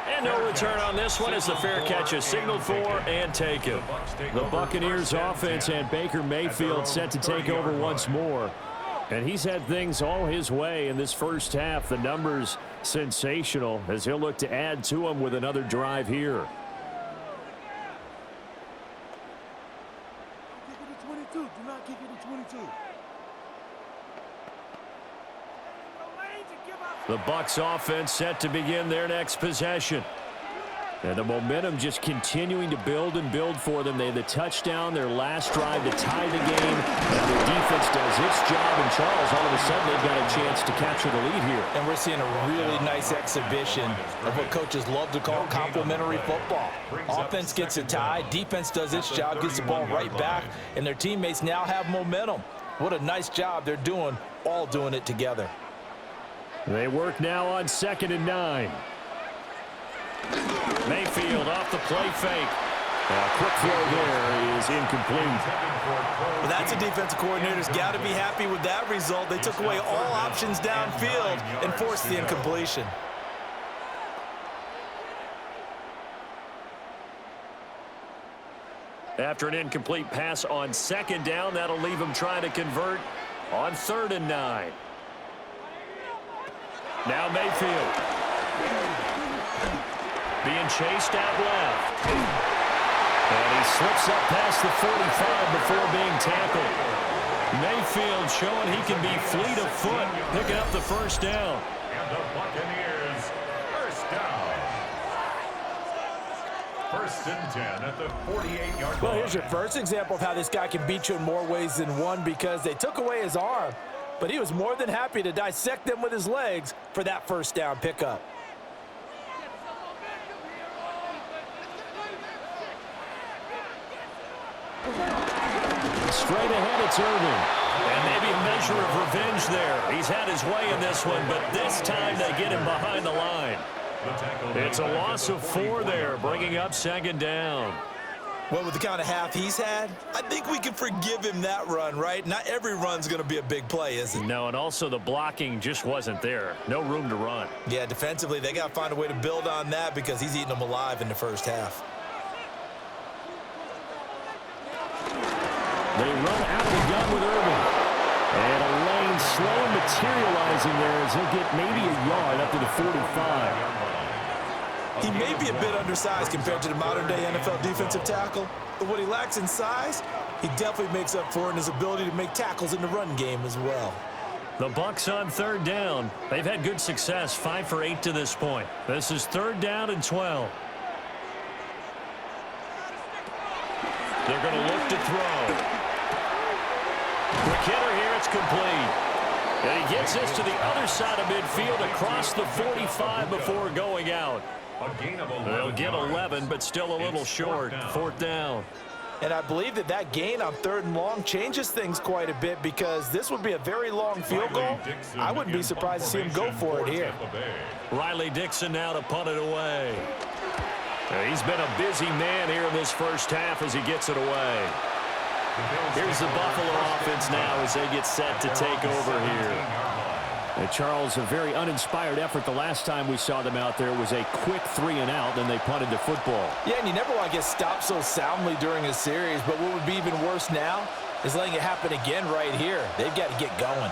A: And no return on this one as the fair catch is signaled for and taken. The Buccaneers offense and Baker Mayfield set to take over once more. And he's had things all his way in this first half. The numbers sensational as he'll look to add to them with another drive here.
E: Do not kick it to 22.
A: The Bucs offense set to begin their next possession. And the momentum just continuing to build and build for them. They had the touchdown, their last drive to tie the game. And the defense does its job. And Charles, all of a sudden, they've got a chance to capture the lead here.
C: And we're seeing a really nice exhibition of what coaches love to call complementary football. Offense gets a tie, defense does its job, gets the ball right back, and their teammates now have momentum. What a nice job they're doing, all doing it together.
A: They work now on 2nd and 9. Mayfield off the play fake. Quick throw there is incomplete.
B: Well, that's a defensive coordinator's got to be happy with that result. They took away all options downfield and forced the incompletion.
A: After an incomplete pass on 2nd down, that'll leave him trying to convert on 3rd and 9. Now Mayfield. Being chased out left. And he slips up past the 45 before being tackled. Mayfield showing he can be fleet of foot, picking up the first down.
D: And the Buccaneers, first down. 1st and 10 at the 48-yard line.
C: Well, here's your first example of how this guy can beat you in more ways than one, because they took away his arm, but he was more than happy to dissect them with his legs for that first down pickup.
A: Straight ahead, it's Irving. And maybe a measure of revenge there. He's had his way in this one, but this time they get him behind the line. It's a loss of 4 there, bringing up 2nd down.
B: Well, with the kind of half he's had, I think we can forgive him that run, right? Not every run's going to be a big play, is it?
A: No, and also the blocking just wasn't there. No room to run.
B: Yeah, defensively, they got to find a way to build on that because he's eating them alive in the first half.
A: They run out of the gun with Irving. And a lane slow materializing there as he'll get maybe a yard up to the 45.
B: He may be a bit undersized compared to the modern-day NFL defensive tackle, but what he lacks in size, he definitely makes up for in his ability to make tackles in the run game as well.
A: The Bucs on 3rd down. They've had good success, 5 for 8 to this point. This is 3rd down and 12. They're going to look to throw. Quick hitter here, it's complete. And he gets this to the other side of midfield across the 45 before going out. They'll get 11, but still a little short. 4th down.
C: And I believe that gain on 3rd and long changes things quite a bit, because this would be a very long field goal. I wouldn't be surprised to see him go for it here.
A: Riley Dixon now to punt it away. He's been a busy man here in this first half as he gets it away. Here's the Buffalo offense now as they get set to take over here. Charles, a very uninspired effort the last time we saw them out there was a quick 3 and out, then they punted the football.
C: Yeah, and you never want to get stopped so soundly during a series, but what would be even worse now is letting it happen again right here. They've got to get going.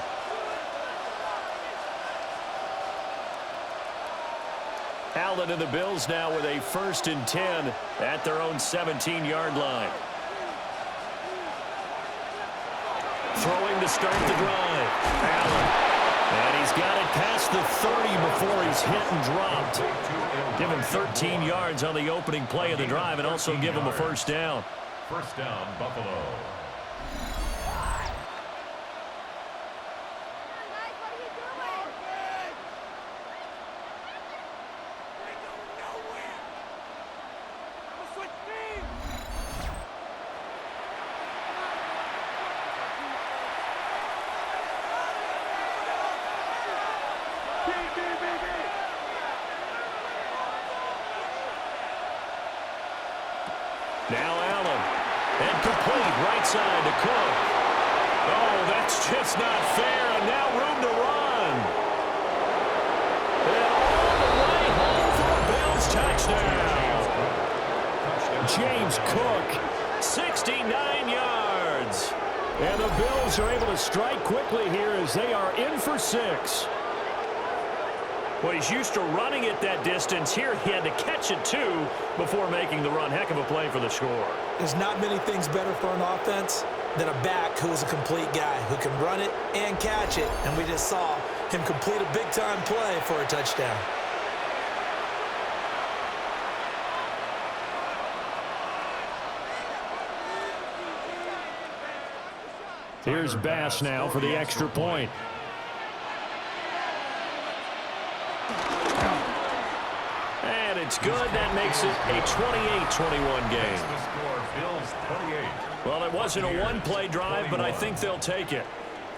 A: Allen and the Bills now with a 1st and 10 at their own 17-yard line. Throwing to start the drive. Allen. And he's got it past the 30 before he's hit and dropped. Give him 13 yards on the opening play of the drive and also give him a first down.
D: First down, Buffalo.
A: Now Allen. And complete right side to Cook. Oh, that's just not fair. And now room to run. And all the way home for a Bills touchdown. James Cook, 69 yards. And the Bills are able to strike quickly here as they are in for 6. Well, he's used to running it that distance. Here he had to catch it, too, before making the run. Heck of a play for the score.
B: There's not many things better for an offense than a back who is a complete guy who can run it and catch it. And we just saw him complete a big-time play for a touchdown.
A: Here's Bass now for the extra point. And it's good. That makes it a 28-21 game. Well, it wasn't a one-play drive, but I think they'll take it.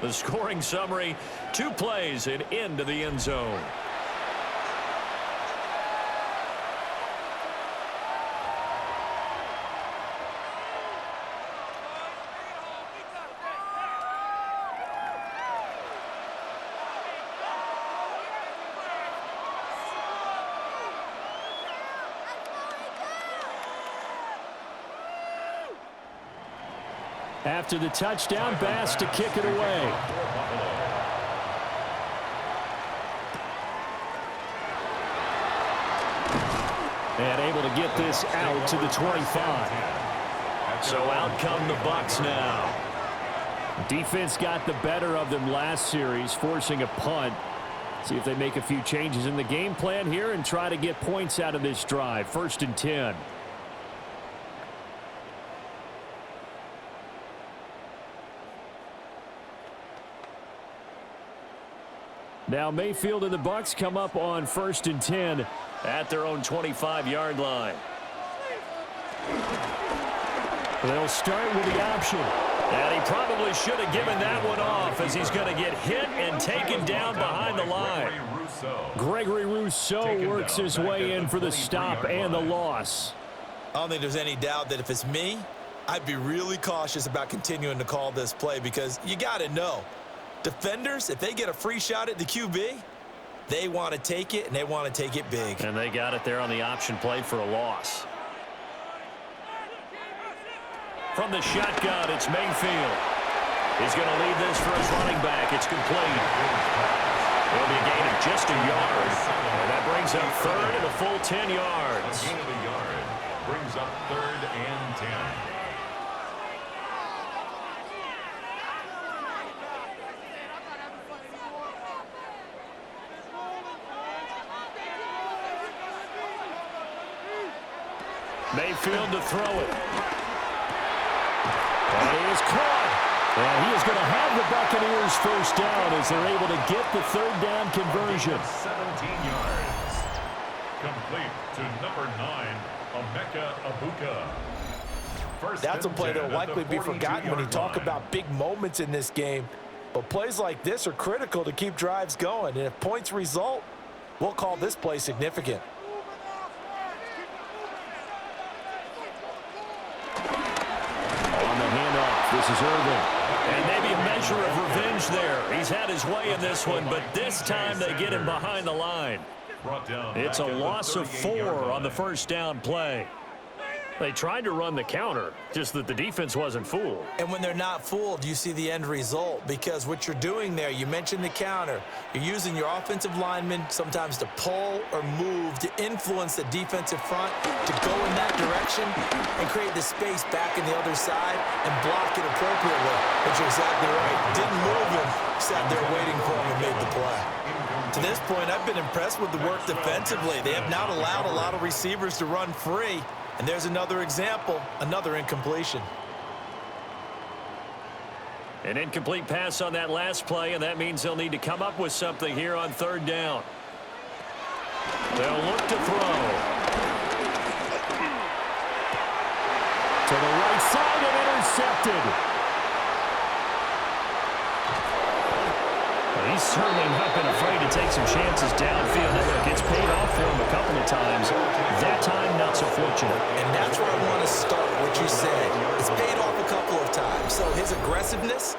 A: The scoring summary, 2 plays and into the end zone. After the touchdown, Bass to kick it away. And able to get this out to the 25. So out come the Bucs now. Defense got the better of them last series, forcing a punt. See if they make a few changes in the game plan here and try to get points out of this drive. 1st and 10. Now Mayfield and the Bucs come up on 1st and 10 at their own 25-yard line. They'll start with the option. And he probably should have given that one off as he's going to get hit and taken down behind the line. Gregory Rousseau works his way in for the stop and the loss.
B: I don't think there's any doubt that if it's me, I'd be really cautious about continuing to call this play because you got to know. Defenders, if they get a free shot at the QB, they want to take it, and they want to take it big.
A: And they got it there on the option play for a loss. From the shotgun, it's Mayfield. He's going to leave this for his running back. It's complete. It'll be a gain of just a yard. And that brings up 3rd and a full 10 yards.
D: A gain of a yard brings up 3rd and 10.
A: Mayfield to throw it. And he is caught. And he is going to have the Buccaneers first down as they're able to get the 3rd down conversion.
D: 17 yards. Complete to number 9, Emeka Egbuka.
C: That's a play that will likely be forgotten when you talk about big moments in this game. But plays like this are critical to keep drives going. And if points result, we'll call this play significant.
A: This is Irvin. And maybe a measure of revenge there. He's had his way in this one, but this time they get him behind the line. It's a loss of 4 on the first down play. They tried to run the counter, just that the defense wasn't fooled.
B: And when they're not fooled, you see the end result because what you're doing there, you mentioned the counter. You're using your offensive linemen sometimes to pull or move to influence the defensive front to go in that direction and create the space back in the other side and block it appropriately. But you're exactly right. Didn't move him, sat there waiting for him and made the play. To this point, I've been impressed with the work defensively. They have not allowed a lot of receivers to run free. And there's another example, another incompletion.
A: An incomplete pass on that last play, and that means they'll need to come up with something here on 3rd down. They'll look to throw. To the right side and intercepted. He's certainly not been afraid to take some chances downfield. And look, it's paid off for him a couple of times. That time, not so fortunate.
B: And that's where I want to start, what you said. It's paid off a couple of times. So his aggressiveness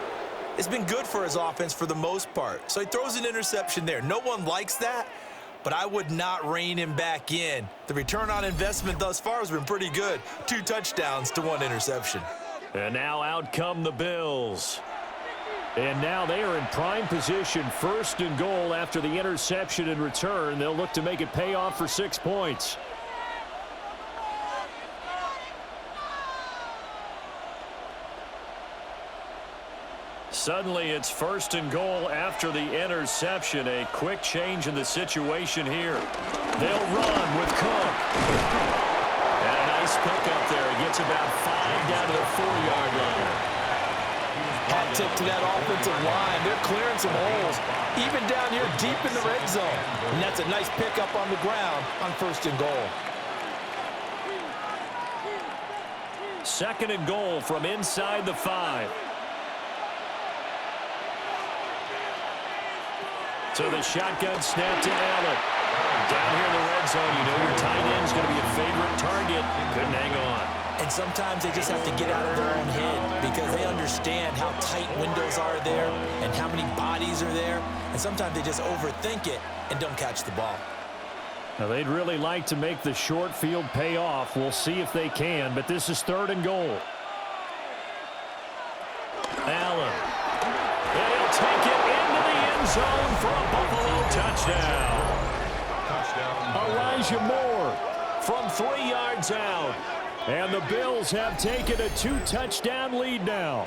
B: has been good for his offense for the most part. So he throws an interception there. No one likes that, but I would not rein him back in. The return on investment thus far has been pretty good. 2 touchdowns to 1 interception.
A: And now out come the Bills. And now they are in prime position, 1st and goal after the interception and return. They'll look to make it pay off for 6 points. Suddenly it's 1st and goal after the interception. A quick change in the situation here. They'll run with Cook. And a nice pickup there. He gets about 5 down to the 4-yard line.
C: Hat tip to that offensive line. They're clearing some holes, even down here deep in the red zone. And that's a nice pickup on the ground on 1st and goal.
A: 2nd and goal from inside the 5. So the shotgun snap to Allen. Down here in the red zone, you know your tight end's going to be a favorite target. Couldn't hang on.
B: And sometimes they just have to get out of their own head because they understand how tight windows are there and how many bodies are there. And sometimes they just overthink it and don't catch the ball.
A: Now, they'd really like to make the short field pay off. We'll see if they can, but this is 3rd and goal. Allen. And he'll take it into the end zone for a Buffalo touchdown. Elijah Moore from 3 yards out. And the Bills have taken a 2-touchdown lead now.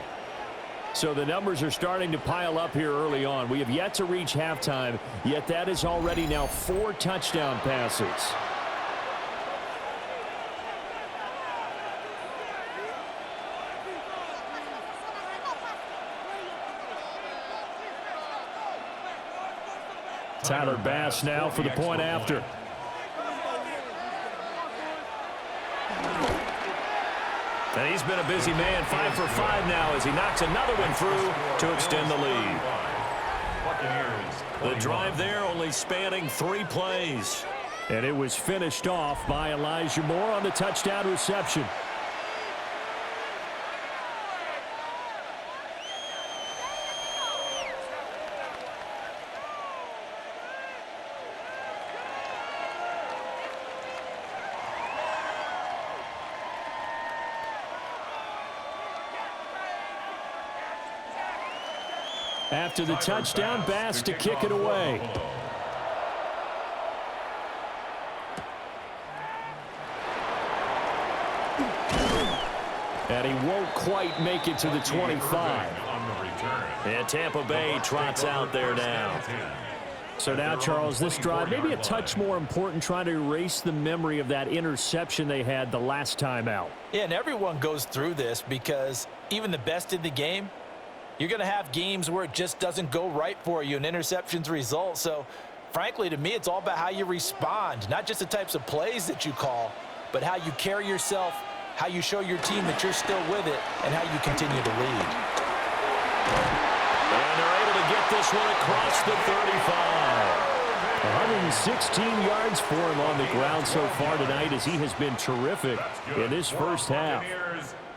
A: So the numbers are starting to pile up here early on. We have yet to reach halftime, yet that is already now 4 touchdown passes. Tyler Bass now for the point after. And he's been a busy man, 5 for 5 now as he knocks another one through to extend the lead. The drive there only spanning 3 plays. And it was finished off by Elijah Moore on the touchdown reception. After the touchdown, Bass to kick it away. And he won't quite make it to the 25. And Tampa Bay trots out there now. So now, Charles, this drive maybe a touch more important, trying to erase the memory of that interception they had the last time out.
B: Yeah, and everyone goes through this because even the best in the game, you're going to have games where it just doesn't go right for you and interceptions result. So, frankly, to me, it's all about how you respond, not just the types of plays that you call, but how you carry yourself, how you show your team that you're still with it, and how you continue to lead.
A: And they're able to get this one across the 35. 116 yards for him on the ground so far tonight as he has been terrific in this first half.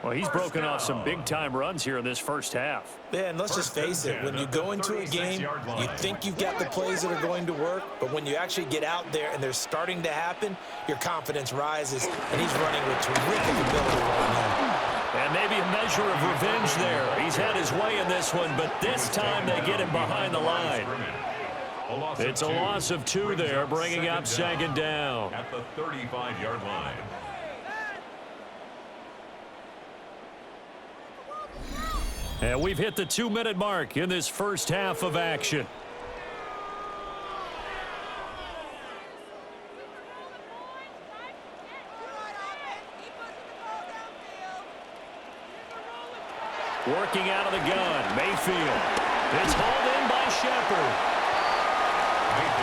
A: Well, he's broken off some big-time runs here in this first half.
B: Yeah, and let's just face it, when you go into a game, you think you've got the plays that are going to work, but when you actually get out there and they're starting to happen, your confidence rises, and he's running with terrific ability right now.
A: And maybe a measure of revenge there. He's had his way in this one, but this time they get him behind the line. It's a loss of 2 there, bringing up 2nd down.
D: At the 35-yard line.
A: And we've hit the 2-minute mark in this first half of action. Working out of the gun, Mayfield. It's hauled in by Shepard.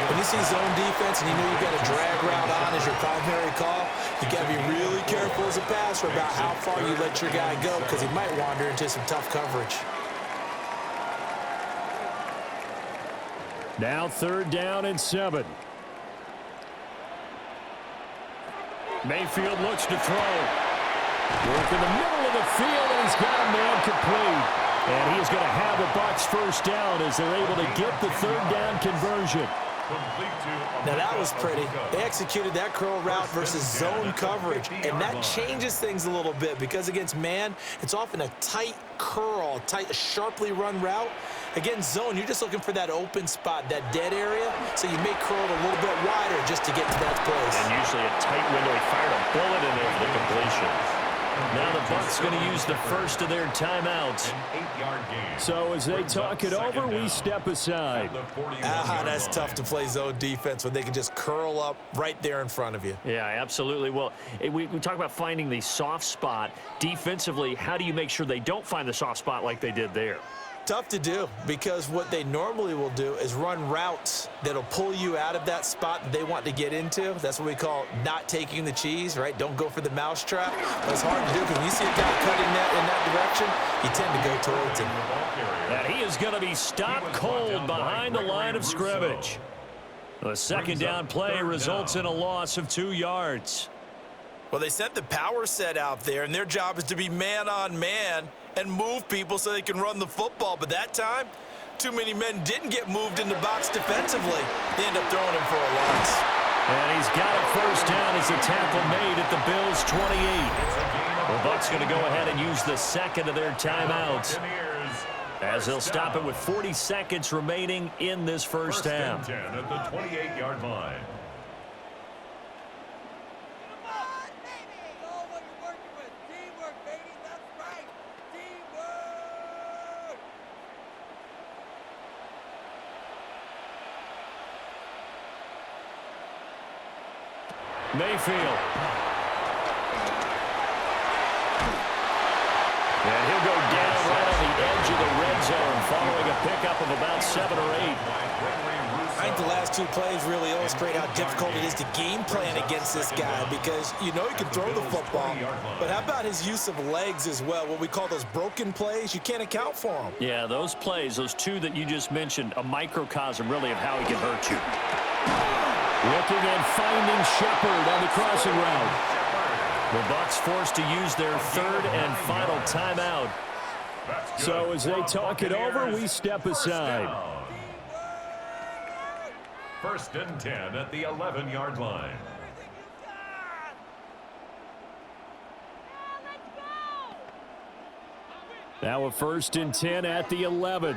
B: When you see zone defense and you know you've got a drag route on as your primary call, you got to be really careful as a passer about how far you let your guy go because he might wander into some tough coverage.
A: Now 3rd down and 7. Mayfield looks to throw. Work in the middle of the field, and he's got a man complete. And he is going to have the Bucs first down as they're able to get the 3rd down conversion.
B: Now that was pretty. They executed that curl route versus zone coverage, and that changes things a little bit because against man, it's often a tight curl, tight, sharply run route. Against zone, you're just looking for that open spot, that dead area, so you may curl it a little bit wider just to get to that place.
A: And usually a tight window. He fired a bullet in there for the completion. Now the Bucs going to use the first of their timeouts. So as they talk it over, we step aside.
B: That's tough to play zone defense when they can just curl up right there in front of you.
A: Yeah, absolutely. Well, we talk about finding the soft spot. Defensively, how do you make sure they don't find the soft spot like they did there?
B: Tough to do, because what they normally will do is run routes that'll pull you out of that spot that they want to get into. That's what we call not taking the cheese, right? Don't go for the mousetrap. But it's hard to do, because when you see a guy cutting that in that direction, you tend to go towards him.
A: And he is going to be stopped cold behind the line of scrimmage. The second down play results in a loss of 2 yards.
B: Well, they sent the power set out there, and their job is to be man-on-man and move people so they can run the football. But that time, too many men didn't get moved in the box defensively. They end up throwing him for a loss.
A: And he's got a first down as the tackle made at the Bills' 28. The Bucs going to go ahead and use the second of their timeouts, as they'll stop it with 40 seconds remaining in this first half.
D: 10 at the 28-yard line.
A: Mayfield. And he'll go down right on the edge of the red zone following a pickup of about 7 or 8.
B: I think the last 2 plays really illustrate how difficult it is to game plan against this guy, because you know he can throw the football, but how about his use of legs as well? What we call those broken plays, you can't account for them.
A: Yeah, those plays, those 2 that you just mentioned, a microcosm really of how he can hurt you. Looking and finding Shepard on the crossing route. The Bucs forced to use their third and final timeout. So as they talk it over, we step aside.
D: First and 10 at the 11-yard line.
A: Now a first and 10 at the 11.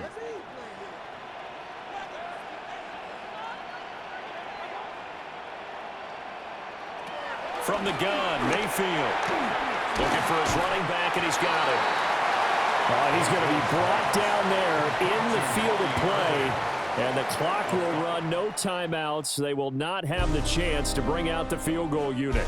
A: From the gun, Mayfield. Looking for his running back, and he's got it. He's going to be brought down there in the field of play, and the clock will run. No timeouts. They will not have the chance to bring out the field goal unit.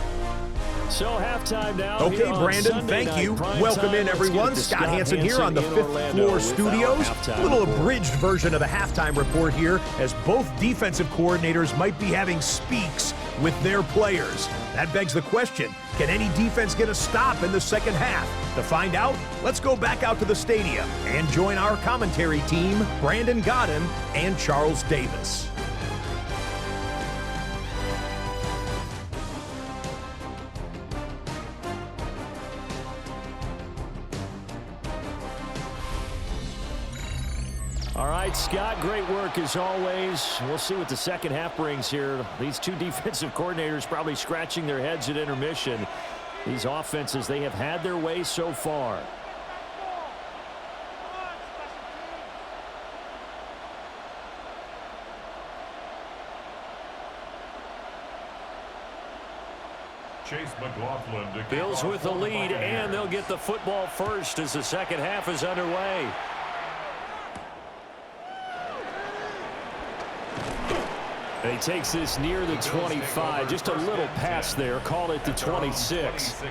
A: So halftime now.
F: Okay, Brandon, thank you. Welcome in, everyone. Scott Hansen here on the 5th Floor Studios. A little abridged version of the halftime report here, as both defensive coordinators might be having speaks with their players. That begs the question, can any defense get a stop in the second half? To find out, let's go back out to the stadium and join our commentary team, Brandon Godden and Charles Davis.
A: All right, Scott, great work as always. We'll see what the second half brings here. These 2 defensive coordinators probably scratching their heads at intermission. These offenses, they have had their way so far.
D: Chase McLaughlin to
A: Bills with the lead, and they'll get the football first as the second half is underway. And he takes this near the 25. Just a little pass there. Call it the 26.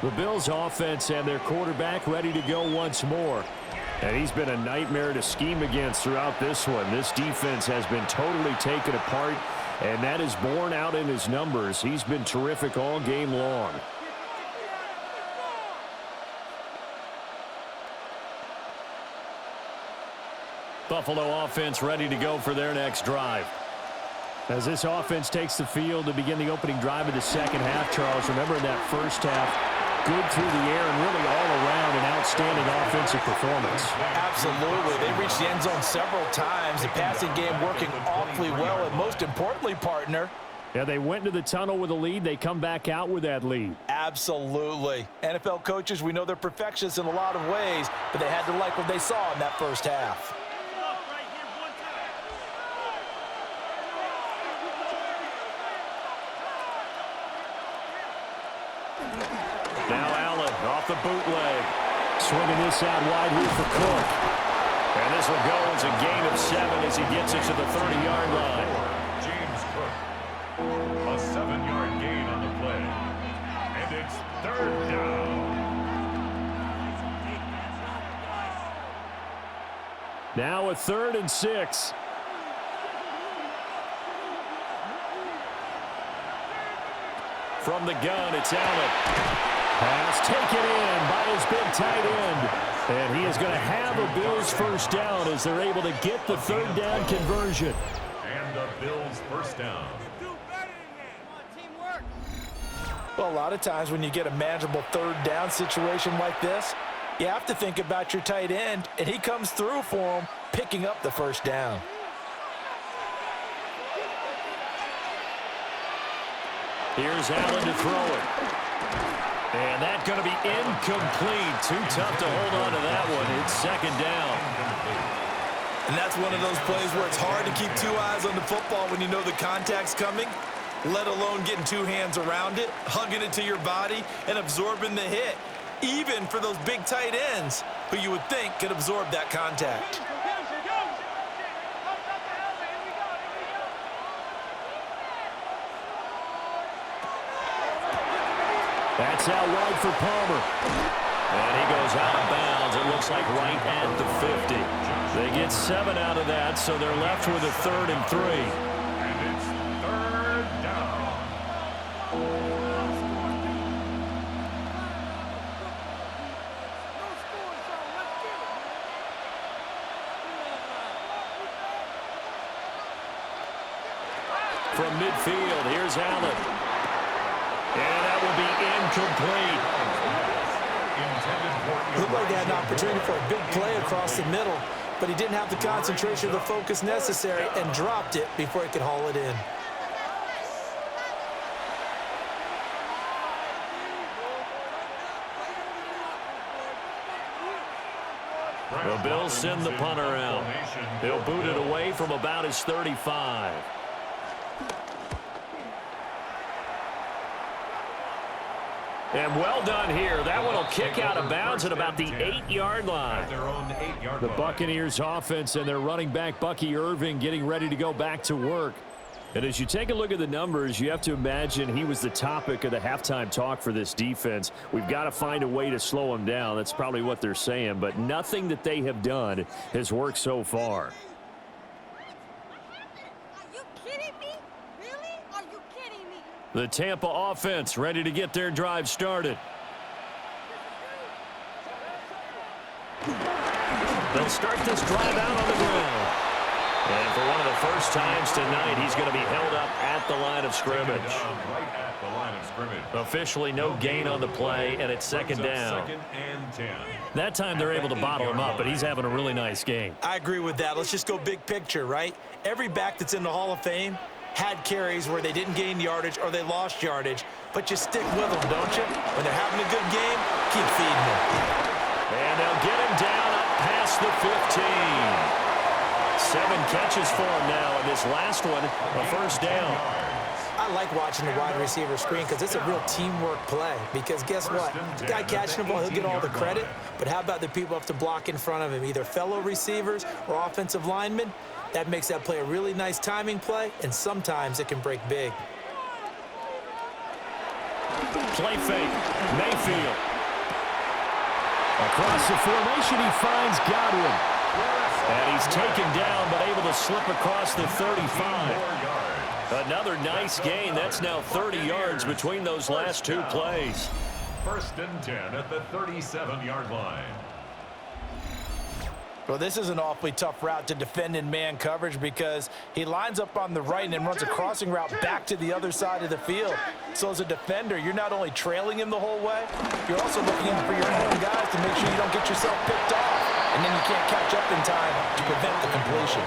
A: The Bills offense and their quarterback ready to go once more. And he's been a nightmare to scheme against throughout this one. This defense has been totally taken apart, and that is borne out in his numbers. He's been terrific all game long. Buffalo offense ready to go for their next drive. As this offense takes the field to begin the opening drive of the second half, Charles, remember in that first half, good through the air and really all around an outstanding offensive performance.
B: Absolutely. They reached the end zone several times. The passing game working awfully well, and most importantly, partner,
A: yeah, they went into the tunnel with a lead. They come back out with that lead.
B: Absolutely. NFL coaches, we know they're perfectionists in a lot of ways, but they had to like what they saw in that first half.
A: Now Allen off the bootleg. Swinging this out wide here for Cook. And this will go as a gain of 7 as he gets it to the 30-yard line.
D: James Cook. A 7-yard gain on the play. And it's 3rd down.
A: Now a 3rd and 6. From the gun, it's Allen. Pass taken in by his big tight end. And he is going to have a Bills first down as they're able to get the 3rd down conversion.
D: And the Bills first down.
C: Well, a lot of times when you get a manageable 3rd down situation like this, you have to think about your tight end, and he comes through for him, picking up the first down.
A: Here's Allen to throw it. And that's going to be incomplete. Too tough to hold on to that one. It's 2nd down.
B: And that's one of those plays where it's hard to keep 2 eyes on the football when you know the contact's coming, let alone getting 2 hands around it, hugging it to your body, and absorbing the hit, even for those big tight ends who you would think could absorb that contact.
A: That's out wide for Palmer. And he goes out of bounds. It looks like right at the 50. They get 7 out of that, so they're left with a 3rd and 3.
D: And it's 3rd down.
A: From midfield, here's Allen. And that will be incomplete.
B: Looked like they had an opportunity for a big play across the middle, but he didn't have the concentration or the focus necessary and dropped it before he could haul it in.
A: The Bills send the punter out. They'll boot it away from about his 35. And well done here. That one will kick out of bounds at about the 8-yard line. The Buccaneers offense and their running back, Bucky Irving, getting ready to go back to work. And as you take a look at the numbers, you have to imagine he was the topic of the halftime talk for this defense. We've got to find a way to slow him down. That's probably what they're saying. But nothing that they have done has worked so far. The Tampa offense ready to get their drive started. They'll start this drive out on the ground. And for one of the first times tonight, he's going to be held up at the line of scrimmage.
D: Right at the line of scrimmage.
A: Officially no gain on the play, and it's 2nd down.
D: 2nd and 10.
A: That time they're able to bottle him up, but he's having a really nice game.
B: I agree with that. Let's just go big picture, right? Every back that's in the Hall of Fame had carries where they didn't gain yardage or they lost yardage, but you stick with them, don't you? When they're having a good game, keep feeding them.
A: And they'll get him down up past the 15. 7 catches for him now, and this last one, a first down.
B: I like watching the wide receiver screen because it's a real teamwork play. Because guess what? The guy catching the ball, he'll get all the credit, but how about the people have to block in front of him, either fellow receivers or offensive linemen? That makes that play a really nice timing play, and sometimes it can break big.
A: Play fake. Mayfield. Across the formation, he finds Godwin. And he's taken down, but able to slip across the 35. Another nice gain. That's now 30 yards between those last 2 plays.
D: 1st and 10 at the 37-yard line.
C: Well, this is an awfully tough route to defend in man coverage because he lines up on the right and then runs a crossing route back to the other side of the field. So as a defender, you're not only trailing him the whole way, you're also looking out for your own guys to make sure you don't get yourself picked off. And then you can't catch up in time to prevent the completion.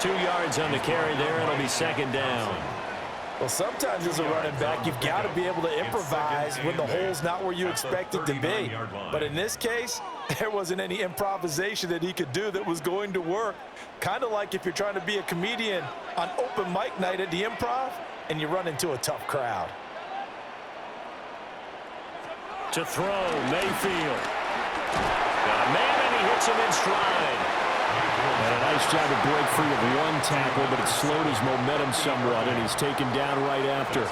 A: 2 yards on the carry there. It'll be 2nd down.
C: Well, sometimes as a running back, you've got to be able to improvise when the hole's not where you expect it to be. But in this case, there wasn't any improvisation that he could do that was going to work. Kind of like if you're trying to be a comedian on open mic night at the Improv and you run into a tough crowd.
A: To throw, Mayfield. Got a man, and he hits him in stride. And a nice job to break free of 1 tackle, but it slowed his momentum somewhat, and he's taken down right after.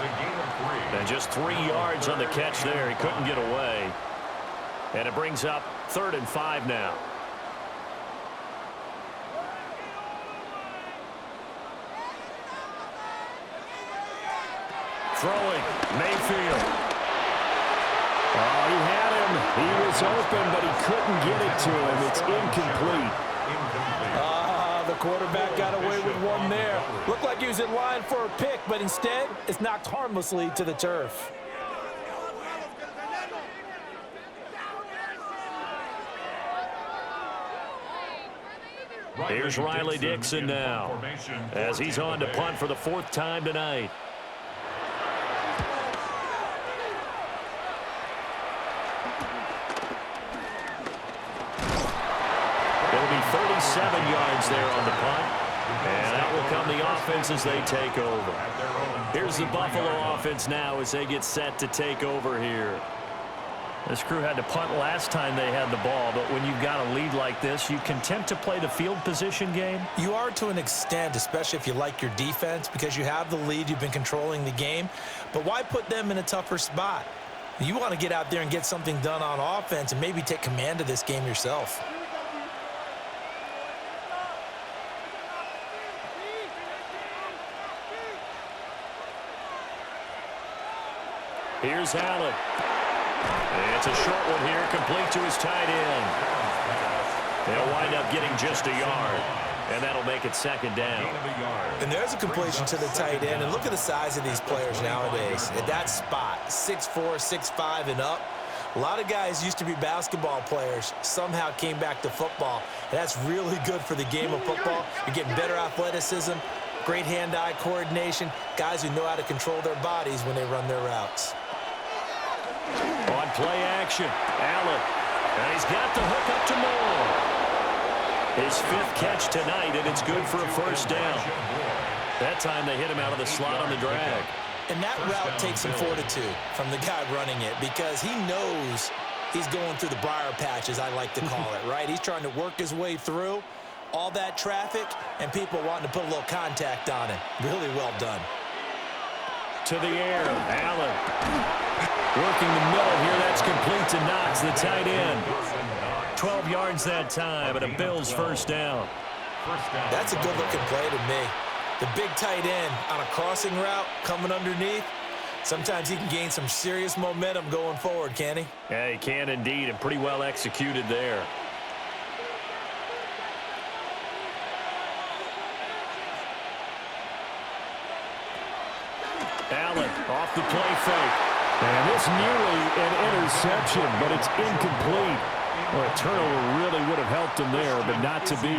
A: And just 3 yards on the catch there. He couldn't get away. And it brings up 3rd and 5 now. Throwing, Mayfield. Oh, he had him. He was open, but he couldn't get it to him. It's incomplete.
C: The quarterback got away with one there. Looked like he was in line for a pick, but instead, it's knocked harmlessly to the turf.
A: Here's Riley Dixon now, as he's on to punt for the 4th time tonight. It'll be 37 yards there on the punt. And out will come the offense as they take over. Here's the Buffalo offense now as they get set to take over here. This crew had to punt last time they had the ball, but when you've got a lead like this, you content to play the field position game?
B: You are to an extent, especially if you like your defense, because you have the lead, you've been controlling the game. But why put them in a tougher spot? You want to get out there and get something done on offense and maybe take command of this game yourself.
A: Here's Allen. It's a short one here, complete to his tight end. They'll wind up getting just a yard, and that'll make it 2nd down.
B: And there's a completion to the tight end, and look at the size of these players nowadays. At that spot, 6'4", 6'5", and up. A lot of guys used to be basketball players, somehow came back to football, and that's really good for the game of football. You're getting better athleticism, great hand-eye coordination, guys who know how to control their bodies when they run their routes.
A: On play action, Allen. And he's got the hook up to Moore. His 5th catch tonight, and it's good for a 1st down. That time they hit him out of the slot on the drag.
B: And that route takes some fortitude from the guy running it because he knows he's going through the briar patch, as I like to call it, right? He's trying to work his way through all that traffic and people wanting to put a little contact on him. Really well done.
A: To the air, Allen. Working the middle here, that's complete to Knox, the tight end. 12 yards that time, and a Bills 1st down.
B: That's a good-looking play to me. The big tight end on a crossing route coming underneath. Sometimes he can gain some serious momentum going forward, can he?
A: Yeah, he can indeed, and pretty well executed there. Allen off the play fake. And this nearly an interception, but it's incomplete. Well, a turnover really would have helped him there, but not to be.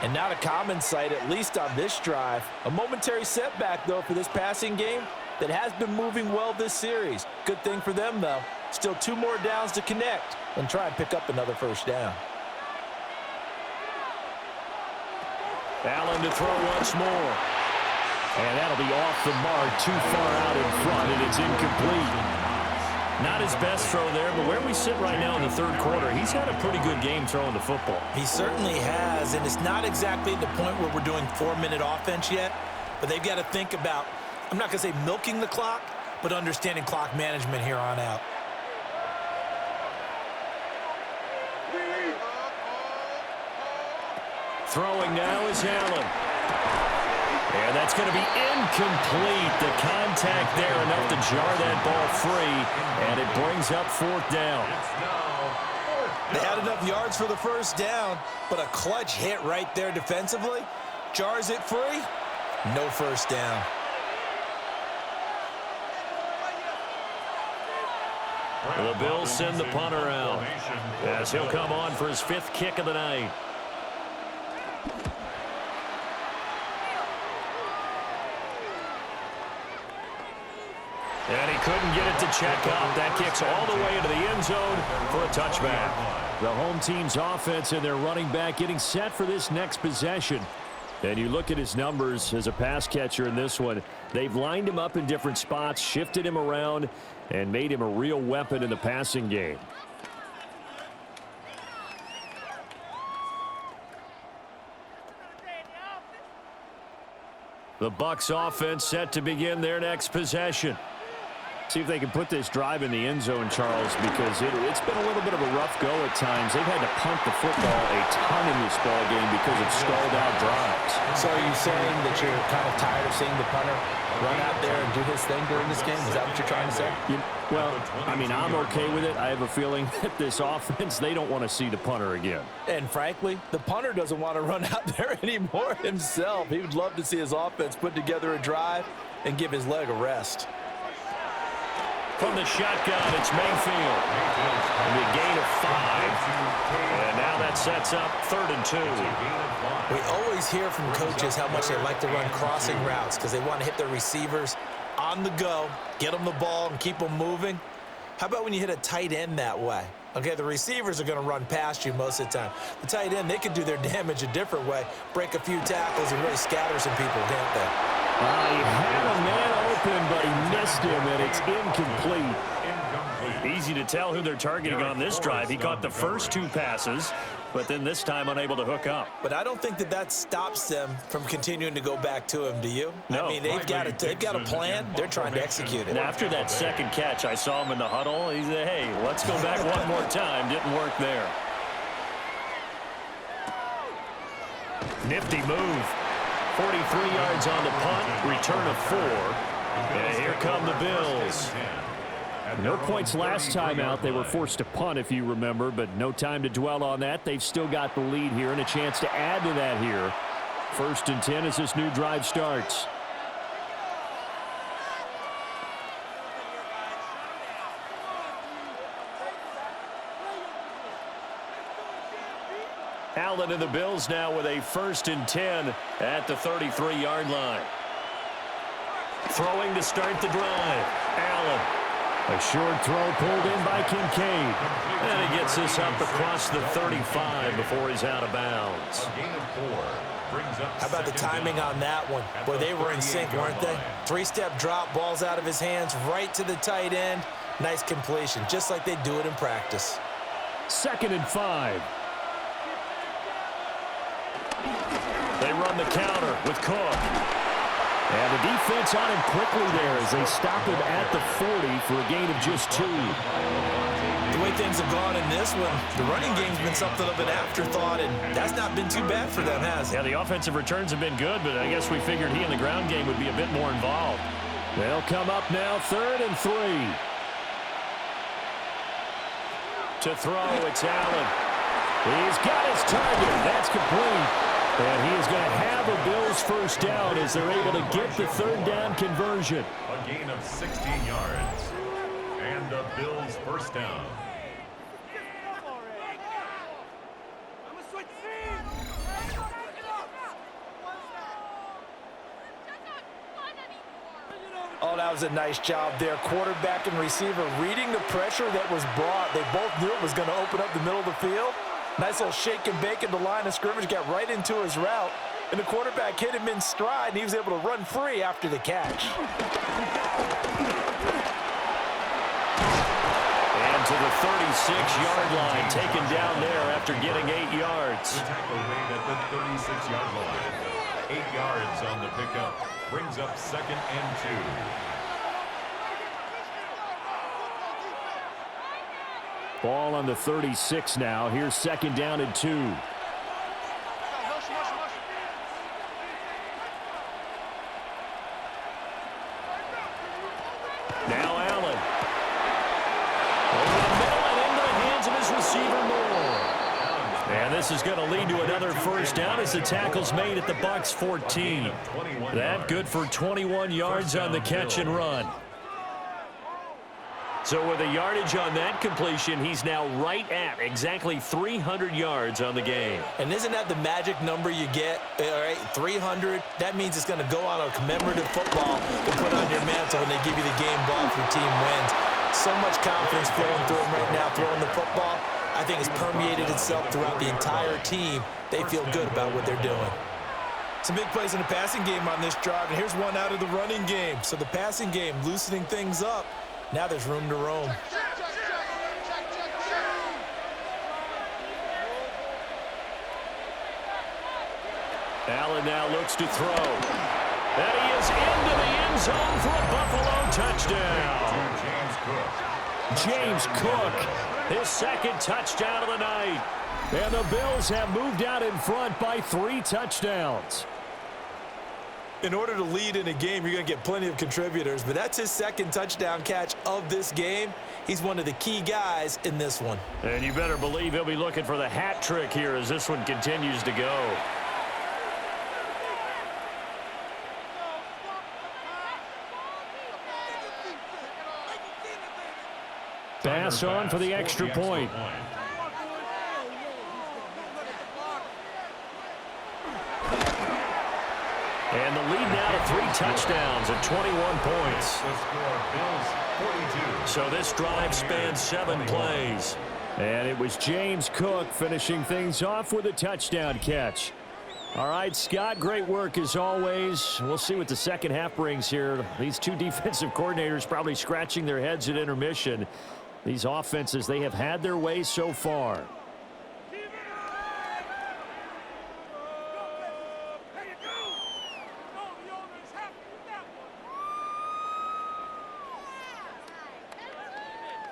C: And not a common sight, at least on this drive. A momentary setback, though, for this passing game that has been moving well this series. Good thing for them, though. Still 2 more downs to connect and try and pick up another 1st down.
A: Allen to throw once more. And that'll be off the mark, too far out in front, and it's incomplete. Not his best throw there, but where we sit right now in the 3rd quarter, he's had a pretty good game throwing the football.
B: He certainly has, and it's not exactly at the point where we're doing 4-minute offense yet, but they've got to think about, I'm not going to say milking the clock, but understanding clock management here on out.
A: Throwing now is Allen. And that's going to be incomplete. The contact there enough to jar that ball free, and it brings up 4th down.
B: They had enough yards for the 1st down, but a clutch hit right there defensively. Jars it free. No 1st down.
A: The Bills send the punter out as he'll come on for his 5th kick of the night. And he couldn't get it to check up. That kicks all the way into the end zone for a touchback. The home team's offense and their running back getting set for this next possession. And you look at his numbers as a pass catcher in this one. They've lined him up in different spots, shifted him around, and made him a real weapon in the passing game. The Bucs offense set to begin their next possession. See if they can put this drive in the end zone, Charles, because it's been a little bit of a rough go at times. They've had to punt the football a ton in this ball game because of stalled-out drives.
C: So are you saying that you're kind of tired of seeing the punter run out there and do his thing during this game? Is that what you're trying to say?
A: Well, I mean, I'm okay with it. I have a feeling that this offense, they don't want to see the punter again.
C: And frankly, the punter doesn't want to run out there anymore himself. He would love to see his offense put together a drive and give his leg a rest.
A: From the shotgun, it's Mayfield. And a gain of 5. And now that sets up 3rd and 2.
B: We always hear from coaches how much they like to run crossing routes because they want to hit their receivers on the go, get them the ball, and keep them moving. How about when you hit a tight end that way? Okay, the receivers are going to run past you most of the time. The tight end, they could do their damage a different way, break a few tackles, and really scatter some people, can't they?
A: He had a man open, but he missed him, and it's incomplete. Easy to tell who they're targeting on this drive. He caught the first 2 passes, but then this time unable to hook up.
B: But I don't think that stops them from continuing to go back to him, do you?
A: No.
B: I mean, they've got a plan. They're trying to execute it.
A: And after that second catch, I saw him in the huddle. He said, hey, let's go back one more time. Didn't work there. Nifty move. 43 yards on the punt, return of 4. And here come the Bills. No points last time out. They were forced to punt, if you remember, but no time to dwell on that. They've still got the lead here and a chance to add to that here. 1st and 10 as this new drive starts. Allen and the Bills now with a 1st and 10 at the 33-yard line. Throwing to start the drive. Allen. A short throw pulled in by Kincaid. And he gets this up across the 35 before he's out of bounds.
B: How about the timing on that one? Boy, they were in sync, weren't they? 3-step drop, balls out of his hands, right to the tight end. Nice completion, just like they do it in practice.
A: 2nd and 5. They run the counter with Cook. And the defense on him quickly there as they stop him at the 40 for a gain of just 2.
B: The way things have gone in this one, the running game's been something of an afterthought, and that's not been too bad for them, has it?
A: Yeah, the offensive returns have been good, but I guess we figured he in the ground game would be a bit more involved. They'll come up now 3rd and 3. To throw, it's Allen. He's got his target. That's complete. And he is going to have a Bills 1st down as they're able to get the 3rd down conversion.
D: A gain of 16 yards. And a Bills 1st down.
C: Oh, that was a nice job there. Quarterback and receiver reading the pressure that was brought. They both knew it was going to open up the middle of the field. Nice little shake and bake in the line of scrimmage, got right into his route, and the quarterback hit him in stride, and he was able to run free after the catch.
A: And to the 36-yard line, taken down there after getting 8 yards.
D: The tackle made at the 36-yard line. 8 yards on the pickup. Brings up 2nd and 2.
A: Ball on the 36 now. Here's 2nd down and 2. Now Allen. Over the middle and into the hands of his receiver Moore. And this is going to lead to another 1st down as the tackle's made at the Bucs 14. That good for 21 yards on the catch and run. So with a yardage on that completion, he's now right at exactly 300 yards on the game.
B: And isn't that the magic number you get? All right, 300. That means it's going to go on a commemorative football to put on your mantle when they give you the game ball if your team wins. So much confidence flowing through him right now, throwing the football. I think it's permeated itself throughout the entire team. They feel good about what they're doing. Some big plays in the passing game on this drive, and here's one out of the running game. So the passing game loosening things up. Now there's room to roam.
A: Allen now looks to throw. And he is into the end zone for a Buffalo touchdown. James Cook, his second touchdown of the night. And the Bills have moved out in front by 3 touchdowns.
B: In order to lead in a game, you're going to get plenty of contributors, but that's his second touchdown catch of this game. He's one of the key guys in this one.
A: And you better believe he'll be looking for the hat trick here as this one continues to go. Pass on for the extra point. And the lead now to 3 touchdowns and 21 points. So this drive spans 7 plays. And it was James Cook finishing things off with a touchdown catch. All right, Scott, great work as always. We'll see what the second half brings here. These 2 defensive coordinators probably scratching their heads at intermission. These offenses, they have had their way so far.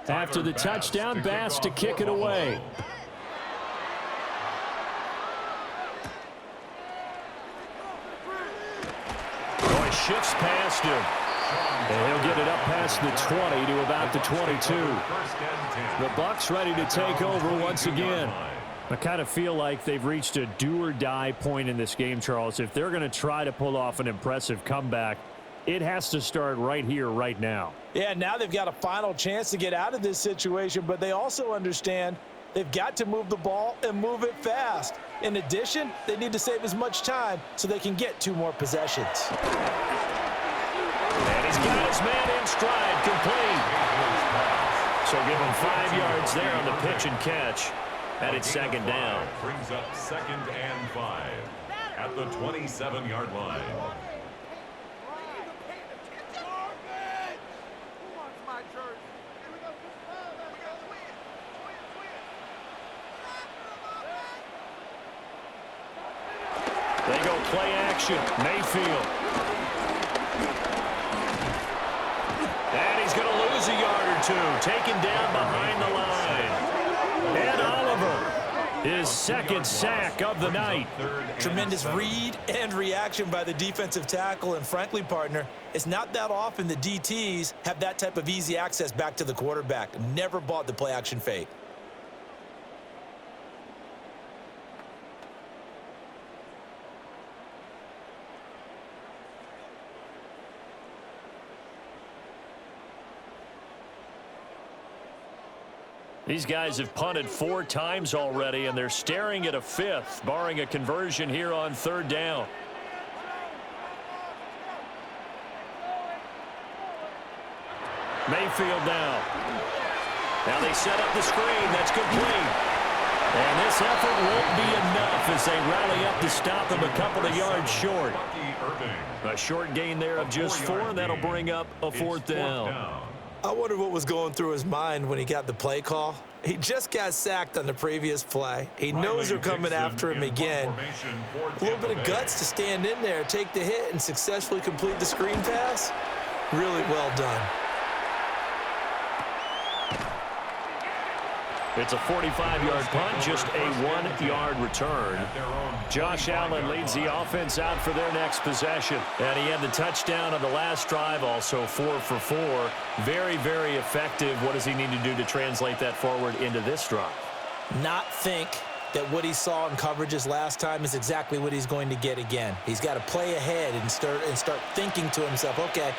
A: After the touchdown, Bass to kick it away. Oh, he shifts past him. And he'll get it up past the 20 to about the 22. The Bucs ready to take over once again. I kind of feel like they've reached a do-or-die point in this game, Charles. If they're going to try to pull off an impressive comeback, it has to start right here, right now.
C: Yeah, now they've got a final chance to get out of this situation, but they also understand they've got to move the ball and move it fast. In addition, they need to save as much time so they can get 2 more possessions.
A: And he's got his man in stride, complete. So give him 5 yards there on the pitch and catch. And it's second down.
D: Brings up 2nd and 5 at the 27-yard line.
A: They go play action. Mayfield. And he's going to lose a yard or 2. Taken down behind the line. And Oliver, his second sack of the night.
B: Tremendous read and reaction by the defensive tackle. And frankly, partner, it's not that often the DTs have that type of easy access back to the quarterback. Never bought the play action fake.
A: These guys have punted 4 times already, and they're staring at a 5th, barring a conversion here on 3rd down. Mayfield now. Now they set up the screen. That's complete. And this effort won't be enough as they rally up to stop him a couple of yards short. A short gain there of just 4, and that'll bring up a 4th down.
B: I wonder what was going through his mind when he got the play call. He just got sacked on the previous play. He knows they're coming after him again. A little bit of guts to stand in there, take the hit, and successfully complete the screen pass. Really well done.
A: It's a 45-yard punt, just a 1-yard return. Josh Allen leads the offense out for their next possession. And he had the touchdown on the last drive, also 4 for 4. Very, very effective. What does he need to do to translate that forward into this drive?
B: Not think that what he saw in coverages last time is exactly what he's going to get again. He's got to play ahead and start thinking to himself, okay,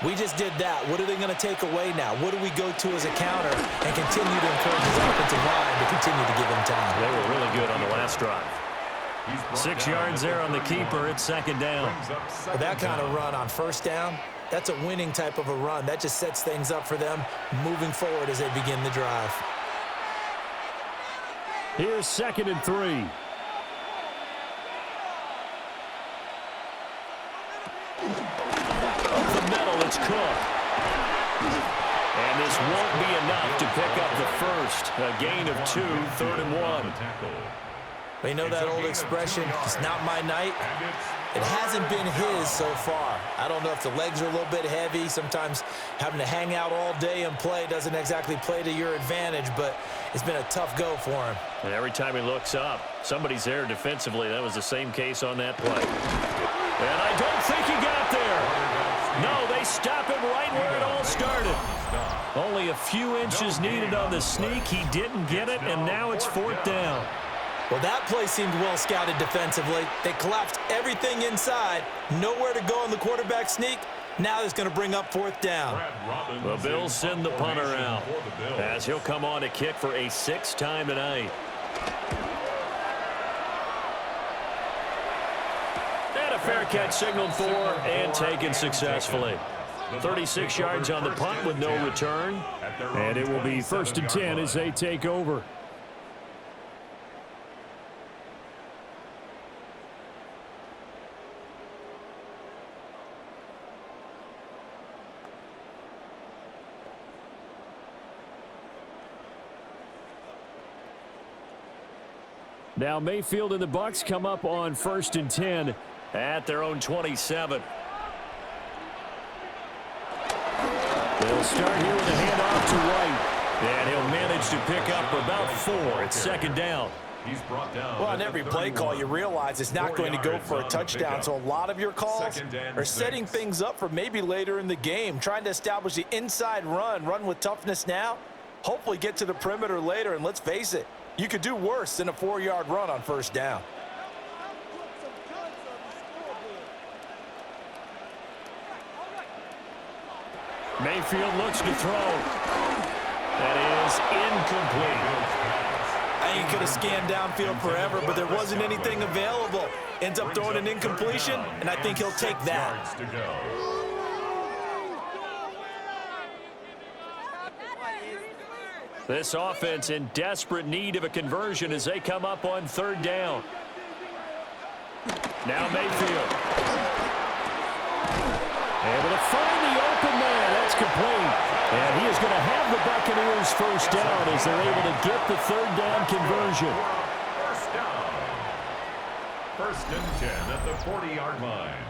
B: we just did that. What are they going to take away now? What do we go to as a counter and continue to encourage his offensive line to continue to give him time?
A: They were really good on the last drive. 6 yards there on the keeper. It's second down.
B: Well, that kind of run on first down, that's a winning type of a run. That just sets things up for them moving forward as they begin the drive.
A: Here's 2nd and 3. It's Cook. And this won't be enough to pick up the first. A gain of 2, 3rd and 1.
B: We know that old expression, it's not my night. It hasn't been his so far. I don't know if the legs are a little bit heavy. Sometimes having to hang out all day and play doesn't exactly play to your advantage, but it's been a tough go for him.
A: And every time he looks up, somebody's there defensively. That was the same case on that play. And I don't think he got there. No, they stop him right where it all started. Only a few inches needed on the sneak. He didn't get it, and now it's 4th down.
B: Well, that play seemed well scouted defensively. They collapsed everything inside. Nowhere to go on the quarterback sneak. Now it's going to bring up 4th down.
A: The Bills send the punter out as he'll come on to kick for a 6th time tonight. And a fair catch signaled for and taken successfully. 36 yards on the punt with no return. And it will be 1st and 10 as they take over. Now Mayfield and the Bucs come up on 1st and 10 at their own 27. They'll start here with a handoff to White. And he'll manage to pick up about 4. It's 2nd down.
D: He's brought down.
B: Well, on every play call, you realize it's not going to go for a touchdown. So a lot of your calls are setting things up for maybe later in the game, trying to establish the inside run with toughness now, hopefully get to the perimeter later. And let's face it, you could do worse than a 4-yard run on 1st down.
A: Mayfield looks to throw. That is incomplete.
B: He could have scanned downfield forever, but there wasn't anything available. Ends up throwing an incompletion, and I think he'll take that.
A: This offense in desperate need of a conversion as they come up on 3rd down. Now Mayfield. Able to find the open man. That's complete. And he is going to have the Buccaneers 1st down as they're able to get the 3rd down conversion.
D: 1st down. 1st and 10 at the 40-yard line.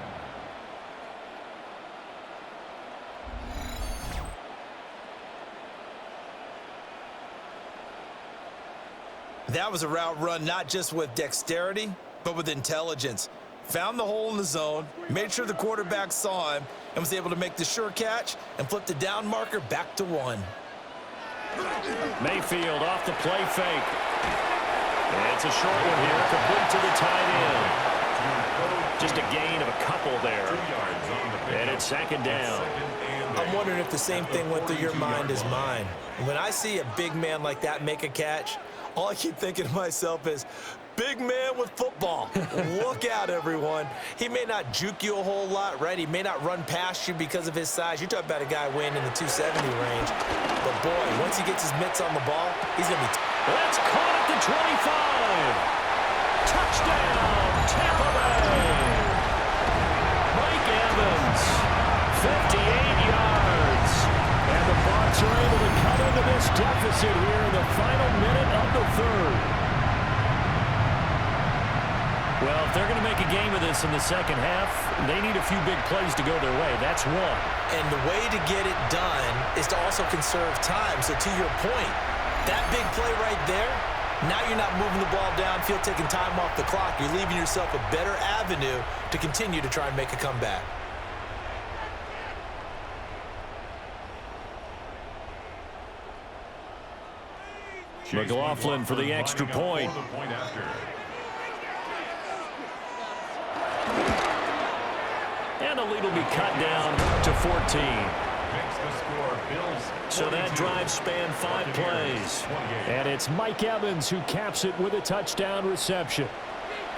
B: That was a route run not just with dexterity, but with intelligence. Found the hole in the zone, made sure the quarterback saw him, and was able to make the sure catch and flip the down marker back to 1.
A: Mayfield off the play fake. And it's a short one here, complete to the tight end. Just a gain of a couple there. And it's 2nd down.
B: I'm wondering if the same thing went through your mind as mine. When I see a big man like that make a catch, all I keep thinking to myself is, big man with football. Look out, everyone. He may not juke you a whole lot, right? He may not run past you because of his size. You're talking about a guy weighing in the 270 range. But, boy, once he gets his mitts on the ball, he's going to be...
A: That's caught at the 25. Touchdown, Tampa Bay. Mike Evans, 58 yards. And the Bucs are able to cut into this deficit here in the final minute of the 3rd. Well, if they're going to make a game of this in the 2nd half, they need a few big plays to go their way. That's one.
B: And the way to get it done is to also conserve time. So to your point, that big play right there, now you're not moving the ball downfield, taking time off the clock. You're leaving yourself a better avenue to continue to try and make a comeback.
A: McLaughlin for the extra point. And the lead will be cut down to 14. So that drive spanned 5 plays. And it's Mike Evans who caps it with a touchdown reception.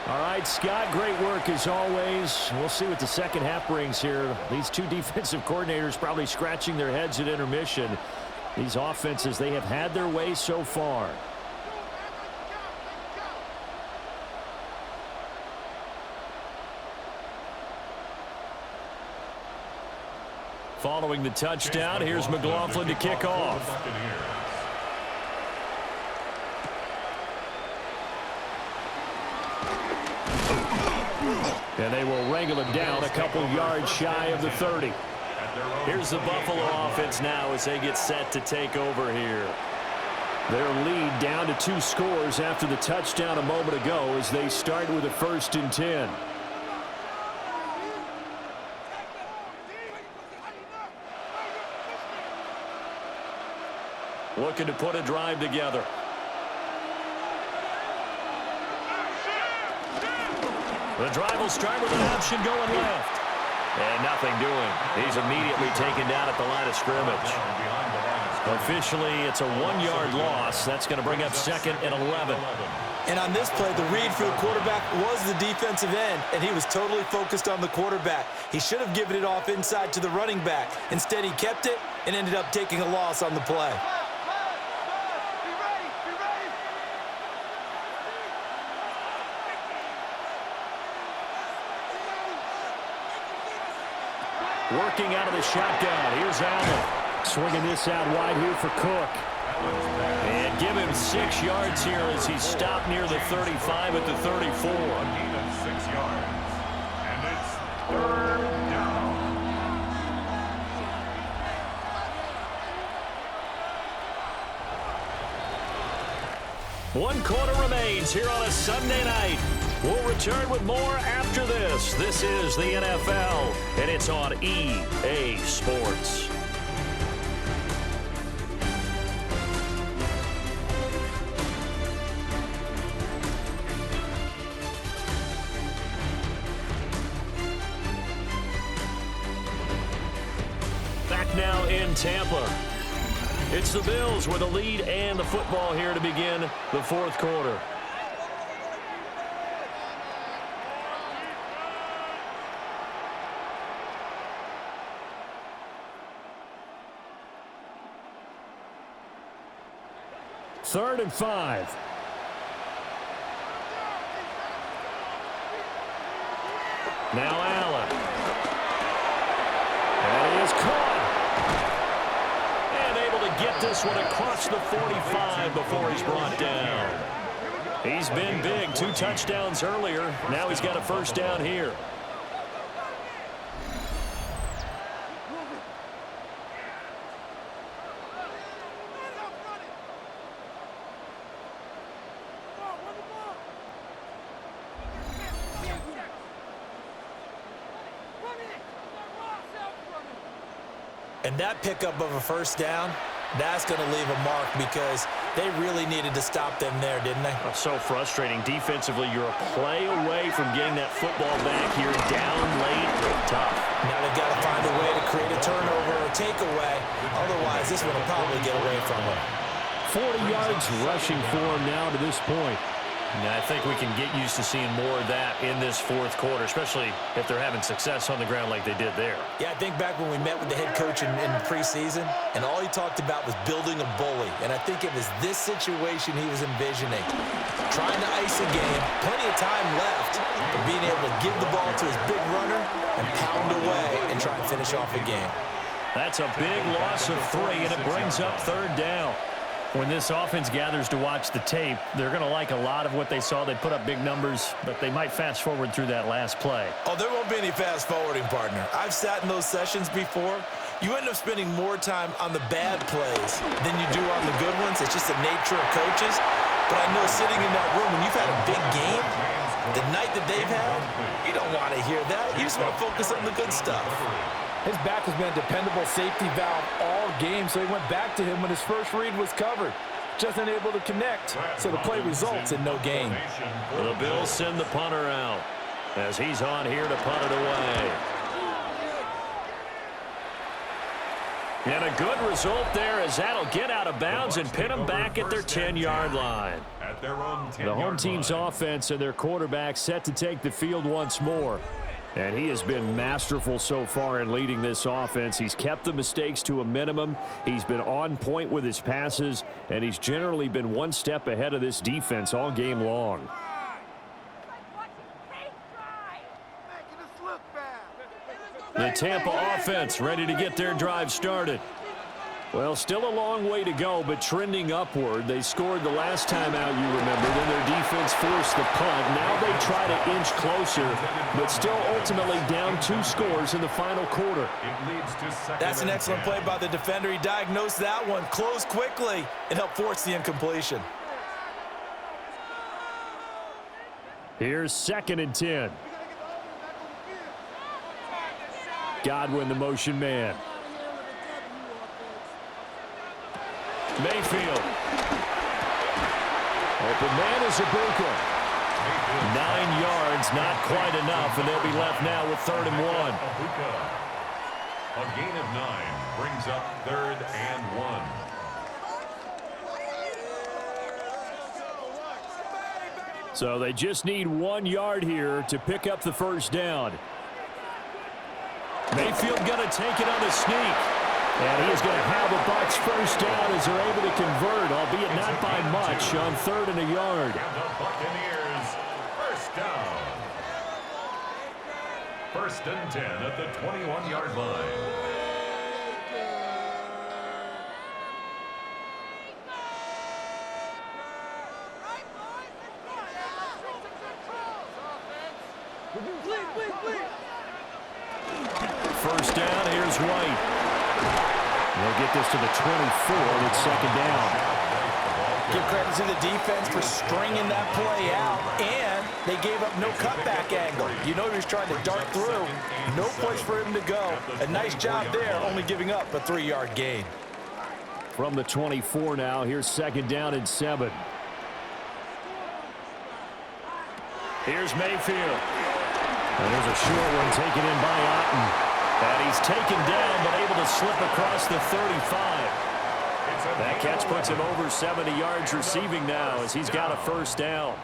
A: All right, Scott, great work as always. We'll see what the 2nd half brings here. These 2 defensive coordinators probably scratching their heads at intermission. These offenses, they have had their way so far. Following the touchdown, here's McLaughlin to kick off. And they will wrangle him down a couple yards shy of the 30. Here's the Buffalo offense now as they get set to take over here. Their lead down to 2 scores after the touchdown a moment ago as they start with a 1st and 10. Looking to put a drive together. The drive will start with an option going left. And nothing doing. He's immediately taken down at the line of scrimmage. Officially, it's a 1-yard loss. That's going to bring up 2nd and 11.
B: And on this play, the read for the quarterback was the defensive end, and he was totally focused on the quarterback. He should have given it off inside to the running back. Instead, he kept it and ended up taking a loss on the play.
A: Working out of the shotgun. Here's Allen. Swinging this out wide here for Cook. And give him 6 yards here as he stopped near the 35 at the 34.
D: 6 yards. And it's 3rd down.
A: One quarter remains here on a Sunday night. We'll return with more after this. This is the NFL, and it's on EA Sports. Back now in Tampa. It's the Bills with the lead and the football here to begin the 4th quarter. Third and 5. Now Allen. And he is caught. And able to get this one across the 45 before he's brought down. He's been big. 2 touchdowns earlier. Now he's got a 1st down here.
B: And that pickup of a 1st down, that's going to leave a mark because they really needed to stop them there, didn't they?
A: Oh, so frustrating. Defensively, you're a play away from getting that football back here down late. Tough.
B: Now they've got to find a way to create a turnover or takeaway. Otherwise, this one will probably get away from them.
A: 40 yards rushing for him now to this point. Now, I think we can get used to seeing more of that in this 4th quarter, especially if they're having success on the ground like they did there.
B: Yeah, I think back when we met with the head coach in preseason, and all he talked about was building a bully. And I think it was this situation he was envisioning. Trying to ice a game, plenty of time left, but being able to give the ball to his big runner and pound away and try and finish off a game.
A: That's a big loss of 3, and it brings up 3rd down. When this offense gathers to watch the tape, they're going to like a lot of what they saw. They put up big numbers, but they might fast forward through that last play.
B: Oh, there won't be any fast forwarding, partner. I've sat in those sessions before. You end up spending more time on the bad plays than you do on the good ones. It's just the nature of coaches. But I know sitting in that room, when you've had a big game, the night that they've had, you don't want to hear that. You just want to focus on the good stuff.
C: His back has been a dependable safety valve all game, so he went back to him when his first read was covered. Just unable to connect, so the play results in no gain.
A: The Bills send the punter out as he's on here to punt it away. And a good result there as that'll get out of bounds and pin them back at their 10-yard line. The home team's offense and their quarterback set to take the field once more. And he has been masterful so far in leading this offense. He's kept the mistakes to a minimum. He's been on point with his passes, and he's generally been one step ahead of this defense all game long. The Tampa offense ready to get their drive started. Well, still a long way to go, but trending upward. They scored the last time out, you remember. Then their defense forced the punt. Now they try to inch closer, but still ultimately down 2 scores in the final quarter.
B: That's an excellent play by the defender. He diagnosed that one, closed quickly, and helped force the incompletion.
A: Here's 2nd and 10. Godwin, the motion man. Mayfield. Open man is Ibuka. 9 yards, not quite enough, and they'll be left now with 3rd and 1.
D: A gain of 9 brings up 3rd and 1.
A: So they just need 1 yard here to pick up the first down. Mayfield going to take it on a sneak. And he is going to have a Bucs first down as they're able to convert, albeit not by much, on 3rd and a yard.
D: And the Buccaneers, first down. 1st and 10 at the 21-yard line.
A: First down, here's White. They'll get this to the 24, and it's 2nd down.
B: Give credit to the defense for stringing that play out, and they gave up no cutback angle. You know he was trying to dart through. No place for him to go. A nice job there, only giving up a 3-yard gain.
A: From the 24 now, here's 2nd down and 7. Here's Mayfield. And there's a short one taken in by Otten. And he's taken down, but able to slip across the 35. That catch puts him over 70 yards receiving now as he's got a first down.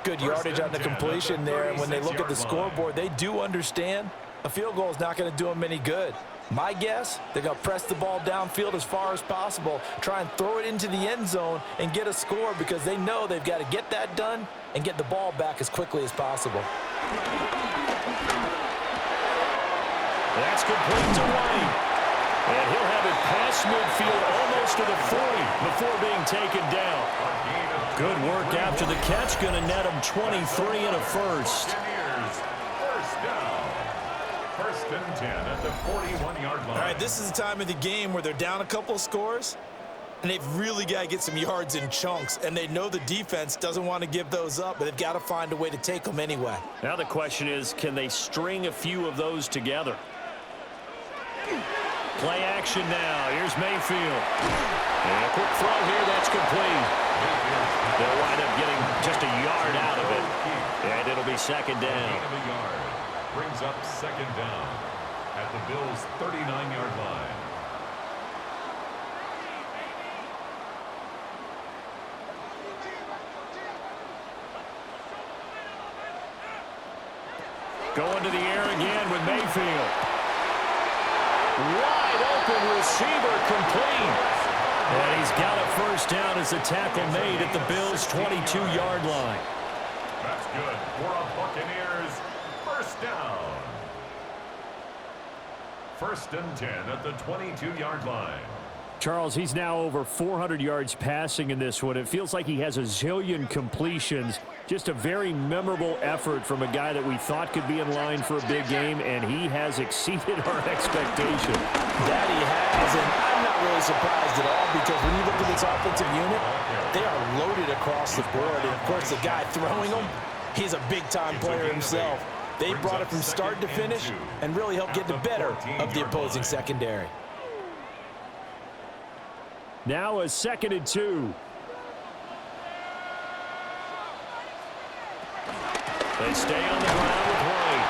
B: Good yardage on the completion there, and when they look at the scoreboard, they do understand a field goal is not going to do them any good. My guess, they're going to press the ball downfield as far as possible, try and throw it into the end zone and get a score because they know they've got to get that done and get the ball back as quickly as possible.
A: That's complete to White. And he'll have it past midfield almost to the 40 before being taken down. Good work after the catch. Going to net him 23 and a first.
D: First down. 1st and 10 at the 41-yard line.
B: All right, this is the time of the game where they're down a couple of scores, and they've really got to get some yards in chunks, and they know the defense doesn't want to give those up, but they've got to find a way to take them anyway.
A: Now the question is, can they string a few of those together? Play action now. Here's Mayfield. And a quick throw here. That's complete. They'll wind up getting just a yard out of it. And it'll be 2nd down.
D: Gain of a yard brings up 2nd down at the Bills' 39-yard line.
A: Going to the air again with Mayfield. Wide open receiver complete. And he's got a first down as the tackle made at the Bills' 22-yard line.
D: That's good for a Buccaneers first down. 1st and 10 at the 22-yard line.
A: Charles, he's now over 400 yards passing in this one. It feels like he has a zillion completions. Just a very memorable effort from a guy that we thought could be in line for a big game, and he has exceeded our expectation.
B: That he has, and I'm not really surprised at all because when you look at this offensive unit, they are loaded across the board. And, of course, the guy throwing them, he's a big-time player himself. They brought it from start to finish and really helped get the better of the opposing secondary.
A: Now a 2nd and 2. They stay on the ground with White.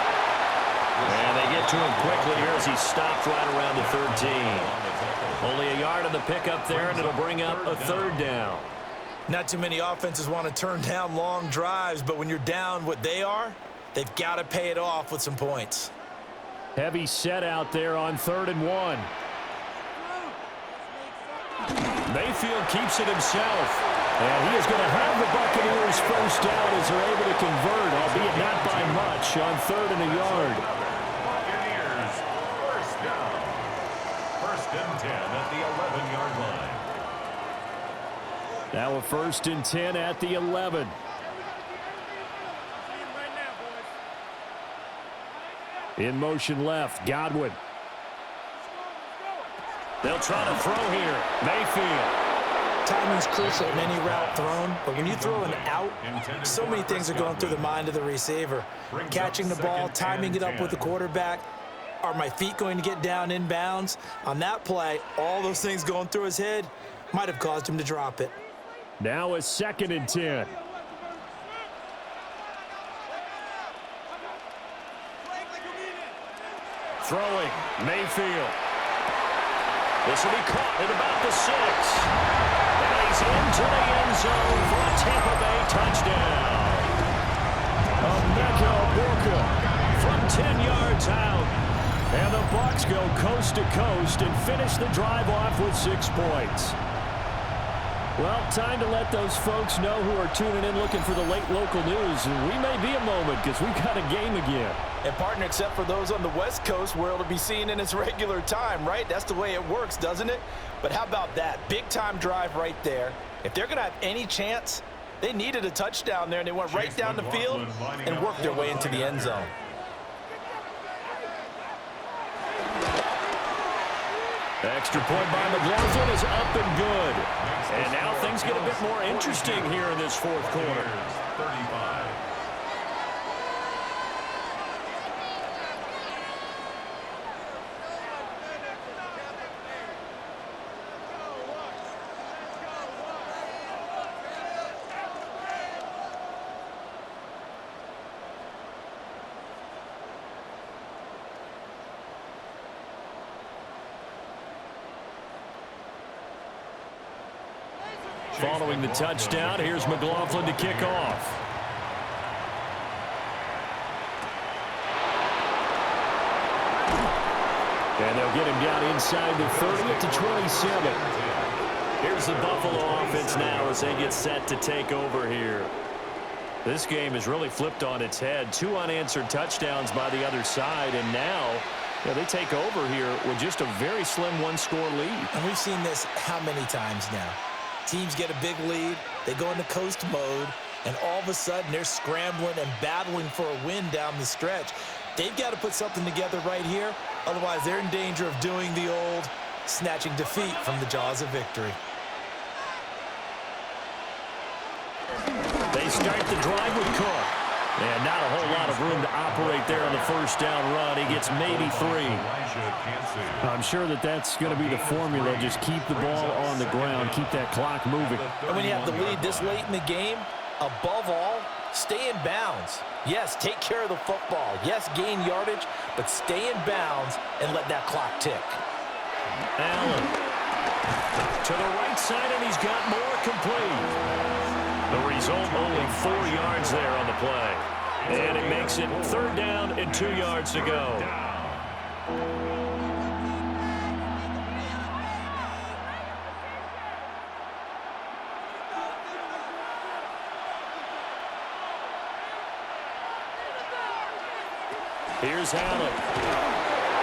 A: And they get to him quickly here as he's stopped right around the 13. Only a yard on the pickup there, and it'll bring up a 3rd down.
B: Not too many offenses want to turn down long drives, but when you're down what they are, they've got to pay it off with some points.
A: Heavy set out there on 3rd and 1. Mayfield keeps it himself. And he is going to have the Buccaneers first down as they're able to convert, albeit not by much, on 3rd and a yard.
D: Buccaneers first down. First and 10 at the 11-yard line.
A: Now a 1st and 10 at the 11. In motion left, Godwin. They'll try to throw here. Mayfield.
B: Timing's crucial in any route thrown, but when you throw an out, so many things are going through the mind of the receiver. Catching the ball, timing it up with the quarterback. Are my feet going to get down in bounds? On that play, all those things going through his head might have caused him to drop it.
A: Now a 2nd and 10. Throwing, Mayfield. This will be caught at about the 6. And he's into the end zone for a Tampa Bay touchdown. Emeka Egbuka from 10 yards out. And the Bucs go coast to coast and finish the drive off with 6 points. Well, time to let those folks know who are tuning in looking for the late local news. And we may be a moment because we've got a game again.
C: And partner, except for those on the West Coast where it'll be seen in its regular time, right? That's the way it works, doesn't it? But how about that? Big-time drive right there. If they're going to have any chance, they needed a touchdown there, and they went right down the field and worked their way into the end zone.
A: Extra point by McLaughlin is up and good. And now things get a bit more interesting here in this 4th quarter.
D: 35.
A: Following the touchdown, here's McLaughlin to kick off. And they'll get him down inside the 30 at the 27. Here's the Buffalo offense now as they get set to take over here. This game is really flipped on its head. 2 unanswered touchdowns by the other side, and now they take over here with just a very slim 1-score lead.
B: And we've seen this how many times now? Teams get a big lead, they go into coast mode, and all of a sudden they're scrambling and battling for a win down the stretch. They've got to put something together right here, otherwise they're in danger of doing the old snatching defeat from the jaws of victory.
A: They start the drive with Cook. And not a whole lot of room to operate there on the 1st down run. He gets maybe 3. I'm sure that's going to be the formula. Just keep the ball on the ground. Keep that clock moving.
B: And when you have the lead this late in the game, above all, stay in bounds. Yes, take care of the football. Yes, gain yardage, but stay in bounds and let that clock tick.
A: Allen to the right side, and he's got more complete. The result, only 4 yards there on the play. And it makes it 3rd down and 2 yards to go. Here's Allen.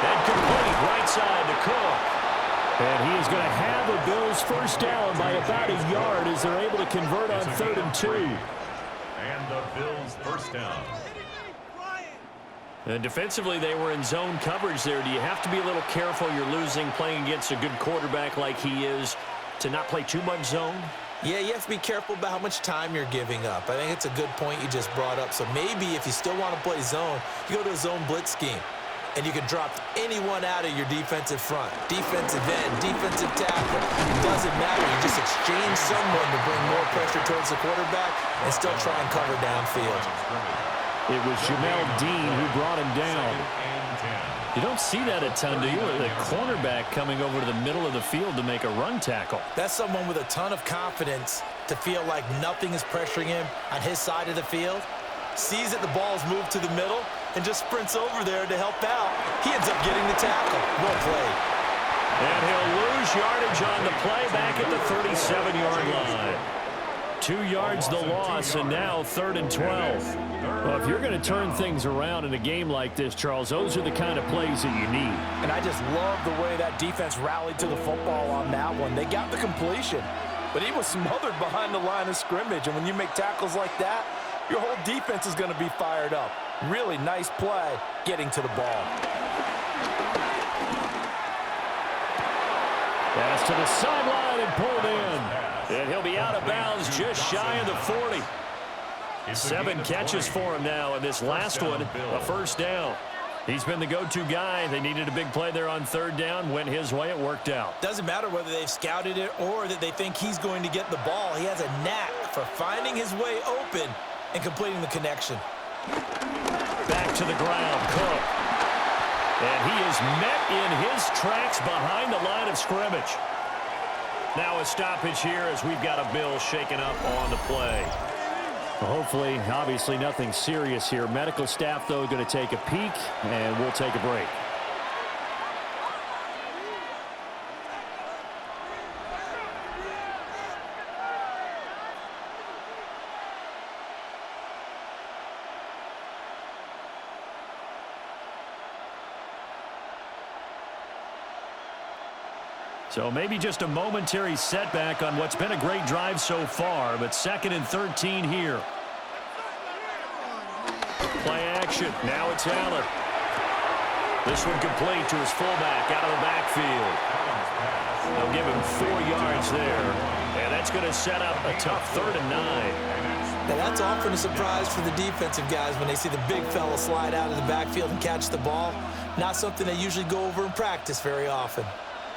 A: And complete right side to Cook. And he is going to have the Bills 1st down by about a yard as they're able to convert on 3rd and 2.
D: And the Bills 1st down.
A: And defensively, they were in zone coverage there. Do you have to be a little careful? You're losing playing against a good quarterback like he is to not play too much zone?
B: Yeah, you have to be careful about how much time you're giving up. I think it's a good point you just brought up. So maybe if you still want to play zone, you go to a zone blitz scheme. And you can drop anyone out of your defensive front. Defensive end, defensive tackle. It doesn't matter. You just exchange someone to bring more pressure towards the quarterback and still try and cover downfield.
A: It was Jamel Dean who brought him down. You don't see that a ton, do you? The cornerback coming over to the middle of the field to make a run tackle.
B: That's someone with a ton of confidence to feel like nothing is pressuring him on his side of the field. Sees that the ball's moved to the middle and just sprints over there to help out. He ends up getting the tackle. Well played.
A: And he'll lose yardage on the play back at the 37-yard line. 2 yards the loss, and now 3rd and 12. Well, if you're going to turn things around in a game like this, Charles, those are the kind of plays that you need.
C: And I just love the way that defense rallied to the football on that one. They got the completion, but he was smothered behind the line of scrimmage. And when you make tackles like that, your whole defense is going to be fired up. Really nice play getting to the ball.
A: Pass to the sideline and pulled in. And he'll be out of bounds just shy of the 40. 7 catches for him now, and this last one, a first down. He's been the go-to guy. They needed a big play there on 3rd down. Went his way. It worked out.
B: Doesn't matter whether they've scouted it or that they think he's going to get the ball. He has a knack for finding his way open and completing the connection.
A: Back to the ground, Cook. And he is met in his tracks behind the line of scrimmage. Now a stoppage here as we've got a Bill shaken up on the play. Well, hopefully, obviously nothing serious here. Medical staff, though, going to take a peek, and we'll take a break. So maybe just a momentary setback on what's been a great drive so far, but 2nd and 13 here. Play action. Now it's Allen. This one complete to his fullback out of the backfield. They'll give him 4 yards there, and that's going to set up a tough 3rd and 9.
B: Now that's often a surprise for the defensive guys when they see the big fella slide out of the backfield and catch the ball. Not something they usually go over in practice very often.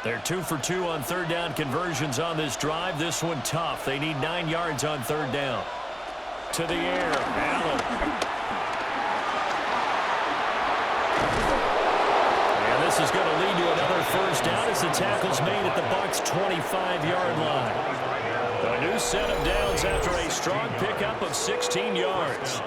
A: They're 2 for 2 on 3rd down conversions on this drive. This one tough. They need 9 yards on 3rd down. To the air, Allen. And this is going to lead to another first down as the tackle's made at the Bucs' 25-yard line. A new set of downs after a strong pickup of 16 yards.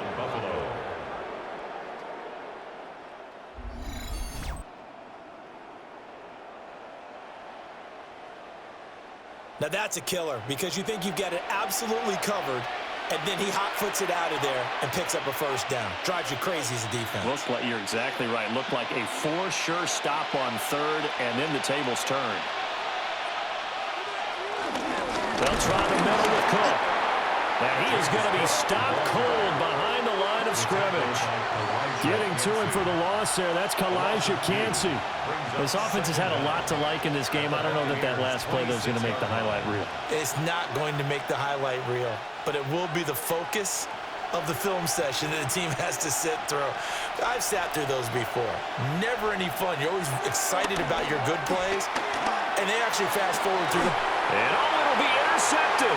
B: Now that's a killer because you think you've got it absolutely covered, and then he hot-foots it out of there and picks up a first down. Drives you crazy as a defense.
A: Looks like you're exactly right. Looked like a for-sure stop on 3rd, and then the tables turned. They'll try the middle with Cook. And he is going to be stopped cold behind the line of scrimmage. Getting to him for the loss there, that's Kalijah Cansey. This offense has had a lot to like in this game. I don't know that last play though is going to make the highlight reel.
B: It's not going to make the highlight reel, but it will be the focus of the film session that the team has to sit through. I've sat through those before. Never any fun. You're always excited about your good plays, and they actually fast forward through them.
A: And it'll be intercepted.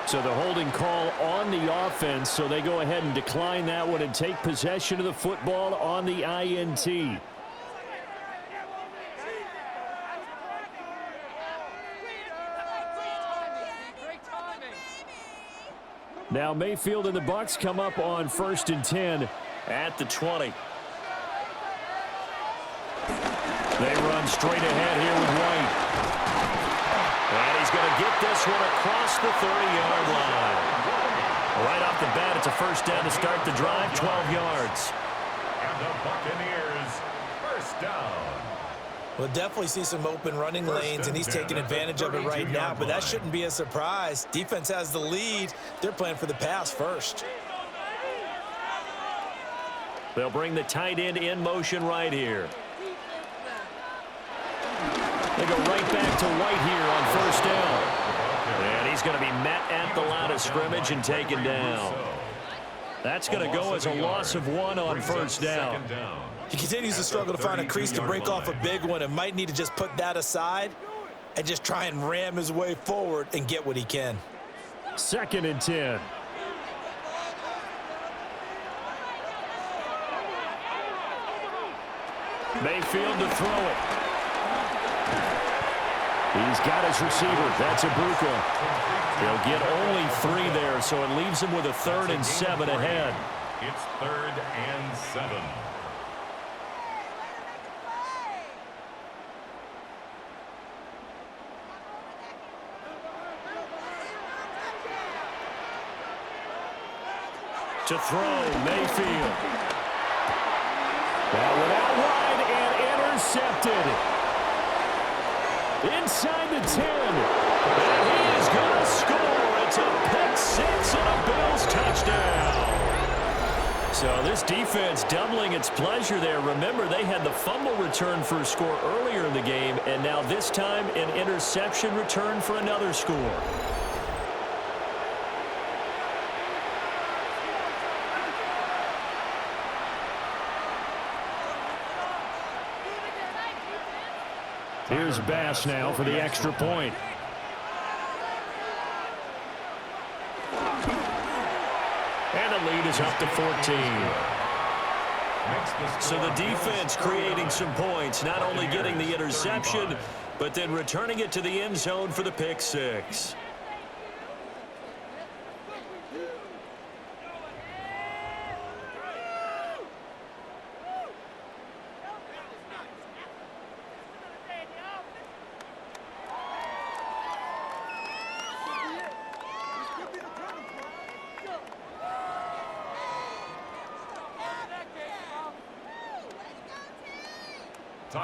A: So the holding call on the offense, so they go ahead and decline that one and take possession of the football on the INT. Now Mayfield and the Bucs come up on 1st and 10 at the 20. They run straight ahead here with White. And he's going to get this one across the 30-yard line. Right off the bat, it's a first down to start the drive, 12 yards.
D: And the Buccaneers, first down.
B: We'll definitely see some open running lanes, and he's taking advantage of it right now, but that shouldn't be a surprise. Defense has the lead. They're playing for the pass first.
A: They'll bring the tight end in motion right here. They go right back to White here on first down. And he's going to be met at the line of scrimmage and taken down. That's going to go as a loss of 1 on first down.
B: He continues to struggle to find a crease to break off a big one and might need to just put that aside and just try and ram his way forward and get what he can.
A: 2nd and 10. Mayfield to throw it. He's got his receiver. That's Ibuka. He'll get only 3 there, so it leaves him with a 3rd and 7 ahead.
D: It's 3rd and 7.
A: To throw, Mayfield. That went out wide and intercepted. Inside the 10. And he is going to score. It's a pick six and a Bills touchdown. So this defense doubling its pleasure there. Remember, they had the fumble return for a score earlier in the game, and now this time an interception return for another score. Here's Bass now for the extra point. And the lead is up to 14. So the defense creating some points, not only getting the interception, but then returning it to the end zone for the pick six.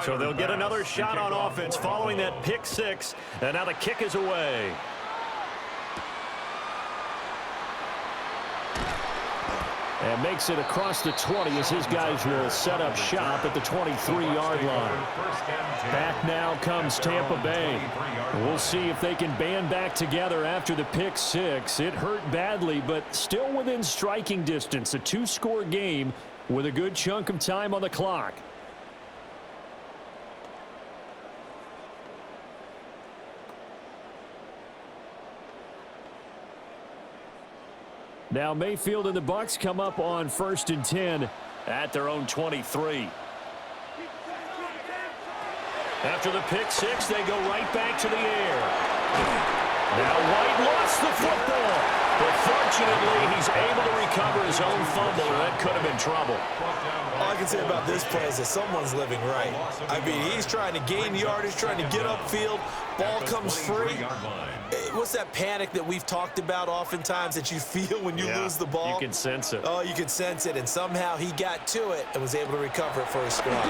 A: So they'll get another shot on offense following that pick six, and now the kick is away. And makes it across the 20 as his guys will set up shop at the 23-yard line. Back now comes Tampa Bay. We'll see if they can band back together after the pick six. It hurt badly, but still within striking distance. A two-score game with a good chunk of time on the clock. Now Mayfield and the Bucs come up on 1st and 10 at their own 23. After the pick six, they go right back to the air. Now White lost the football, but fortunately he's able to recover his own fumble, or that could have been trouble.
B: All I can say about this play is that someone's living right. I mean, he's trying to gain yardage, trying to get upfield. Ball comes free. What's that panic that we've talked about oftentimes that you feel when you lose the ball?
A: You can sense it.
B: Oh, you can sense it, and somehow he got to it and was able to recover it for his squad.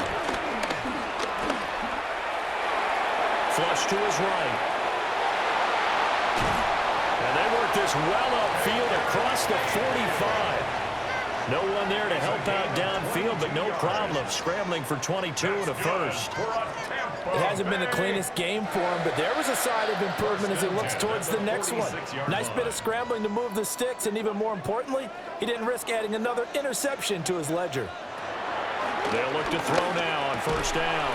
A: Flush to his right. And they work this well upfield across the 45. No one there to help out downfield, but no problem. Scrambling for 22 and a first.
C: It hasn't been the cleanest game for him, but there was a sign of improvement as he looks towards the next one. Nice bit of scrambling to move the sticks, and even more importantly, he didn't risk adding another interception to his ledger.
A: They'll look to throw now on 1st down.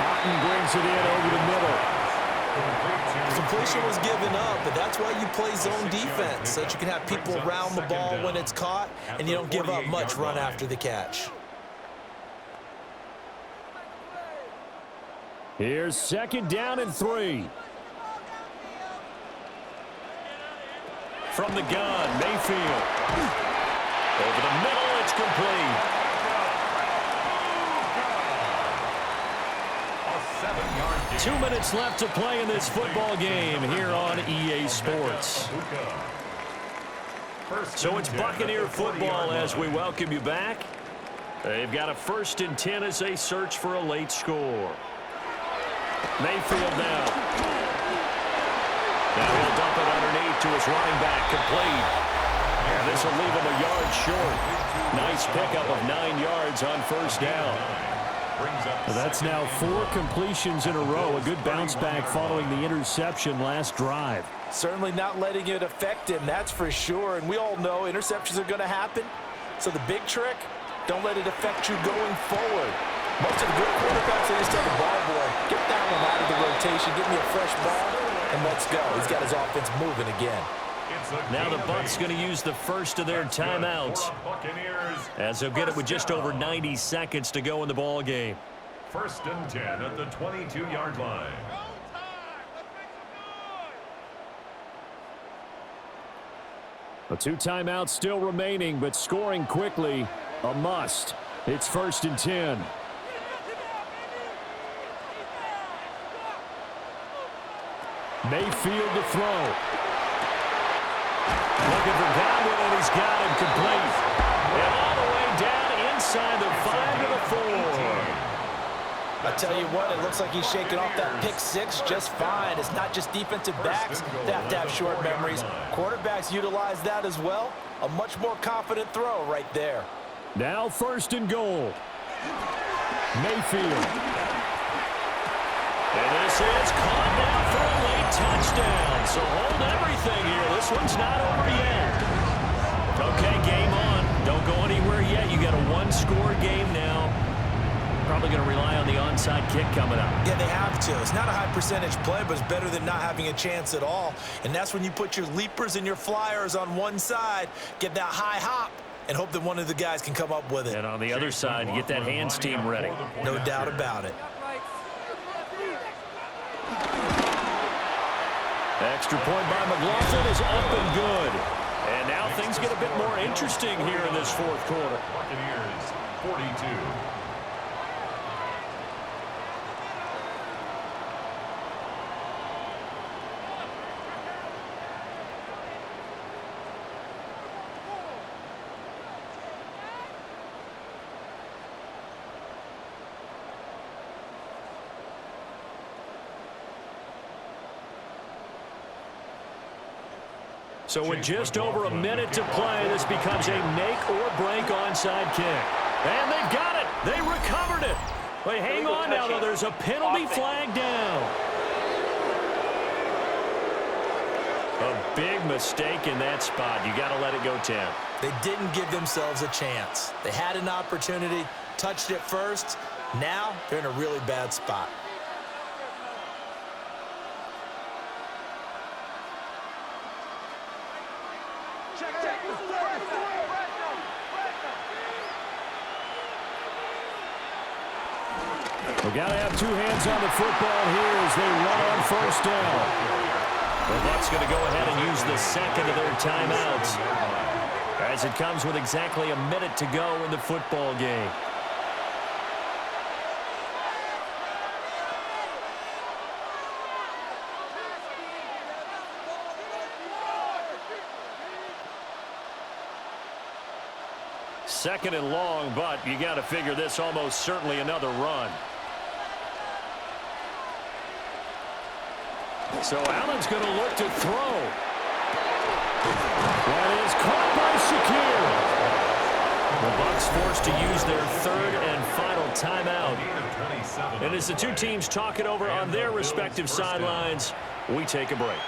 A: Houghton brings it in over the middle.
B: Completion was given up, but that's why you play zone defense, so that you can have people around the ball when it's caught, and you don't give up much run after the catch.
A: Here's 2nd down and 3. From the gun, Mayfield. Over the middle, it's complete. 2 minutes left to play in this football game here on EA Sports. So it's Buccaneer football as we welcome you back. They've got a 1st and 10 as they search for a late score. Mayfield now. Now he'll dump it underneath to his running back, complete. And this will leave him a yard short. Nice pickup of 9 yards on 1st down. Well, that's now 4 completions in a row. A good bounce back following the interception last drive.
C: Certainly not letting it affect him, that's for sure. And we all know interceptions are going to happen. So the big trick, don't let it affect you going forward. Most of the good quarterbacks, they just tell the ball boy, get that one out of the rotation, give me a fresh ball, and let's go. He's got his offense moving again.
A: Now the Bucs going to use the first of their timeouts, as they'll get it with just over 90 seconds to go in the ball game.
D: 1st and 10 at the 22-yard line.
A: The 2 timeouts still remaining, but scoring quickly, a must. It's 1st and 10. Mayfield to throw. Looking for Godwin, and he's got him complete. And all the way down inside the 5 to the 4.
C: I tell you what, it looks like he's shaking off that pick six just fine. It's not just defensive backs that have to have short memories. Quarterbacks utilize that as well. A much more confident throw right there.
A: Now 1st and goal. Mayfield. And this is caught down for a late touchdown. So hold everything here. This one's not over yet. Okay, game on. Don't go anywhere yet. You got a 1-score game now. Probably going to rely on the onside kick coming up.
B: Yeah, they have to. It's not a high percentage play, but it's better than not having a chance at all. And that's when you put your leapers and your flyers on one side, get that high hop, and hope that one of the guys can come up with it.
A: And on the other side, you get that hands team ready.
B: No doubt about it.
A: Extra point by McLaughlin is up and good. And now things get a bit more interesting here in this 4th quarter.
D: Buccaneers 42.
A: So with just over a minute to play, this becomes a make-or-break onside kick. And they've got it. They recovered it. Wait, hang on now, though. There's a penalty flag down. A big mistake in that spot. You got to let it go 10.
B: They didn't give themselves a chance. They had an opportunity, touched it first. Now they're in a really bad spot.
A: We got to have 2 hands on the football here as they run on 1st down. The Bucs going to go ahead and use the 2nd of their timeouts as it comes with exactly a minute to go in the football game. Second and long, but you got to figure this almost certainly another run. So Allen's going to look to throw. That is caught by Shakir. The Bucs forced to use their 3rd and final timeout. And as the 2 teams talk it over on their respective sidelines, we take a break.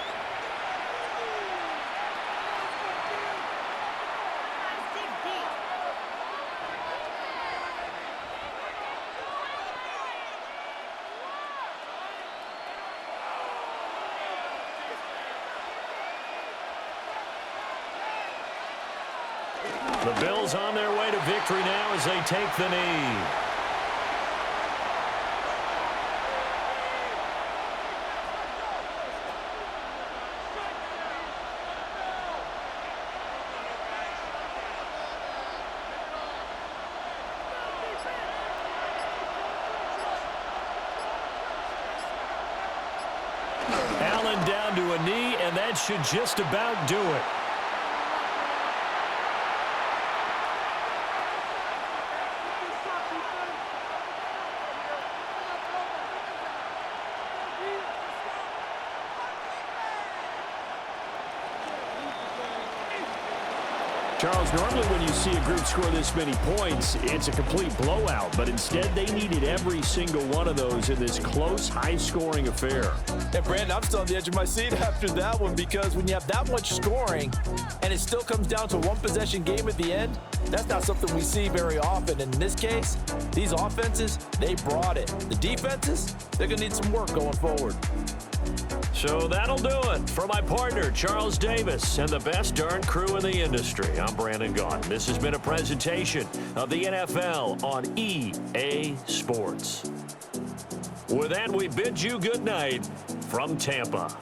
A: The Bills on their way to victory now as they take the knee. Allen down to a knee, and that should just about do it. Charles, normally when you see a group score this many points, it's a complete blowout. But instead, they needed every single one of those in this close, high-scoring affair.
C: And, Brandon, I'm still on the edge of my seat after that one because when you have that much scoring and it still comes down to one possession game at the end, that's not something we see very often. In this case, these offenses, they brought it. The defenses, they're going to need some work going forward.
A: So that'll do it. For my partner, Charles Davis, and the best darn crew in the industry, I'm Brandon Gaughan. This has been a presentation of the NFL on EA Sports. With that, we bid you good night from Tampa.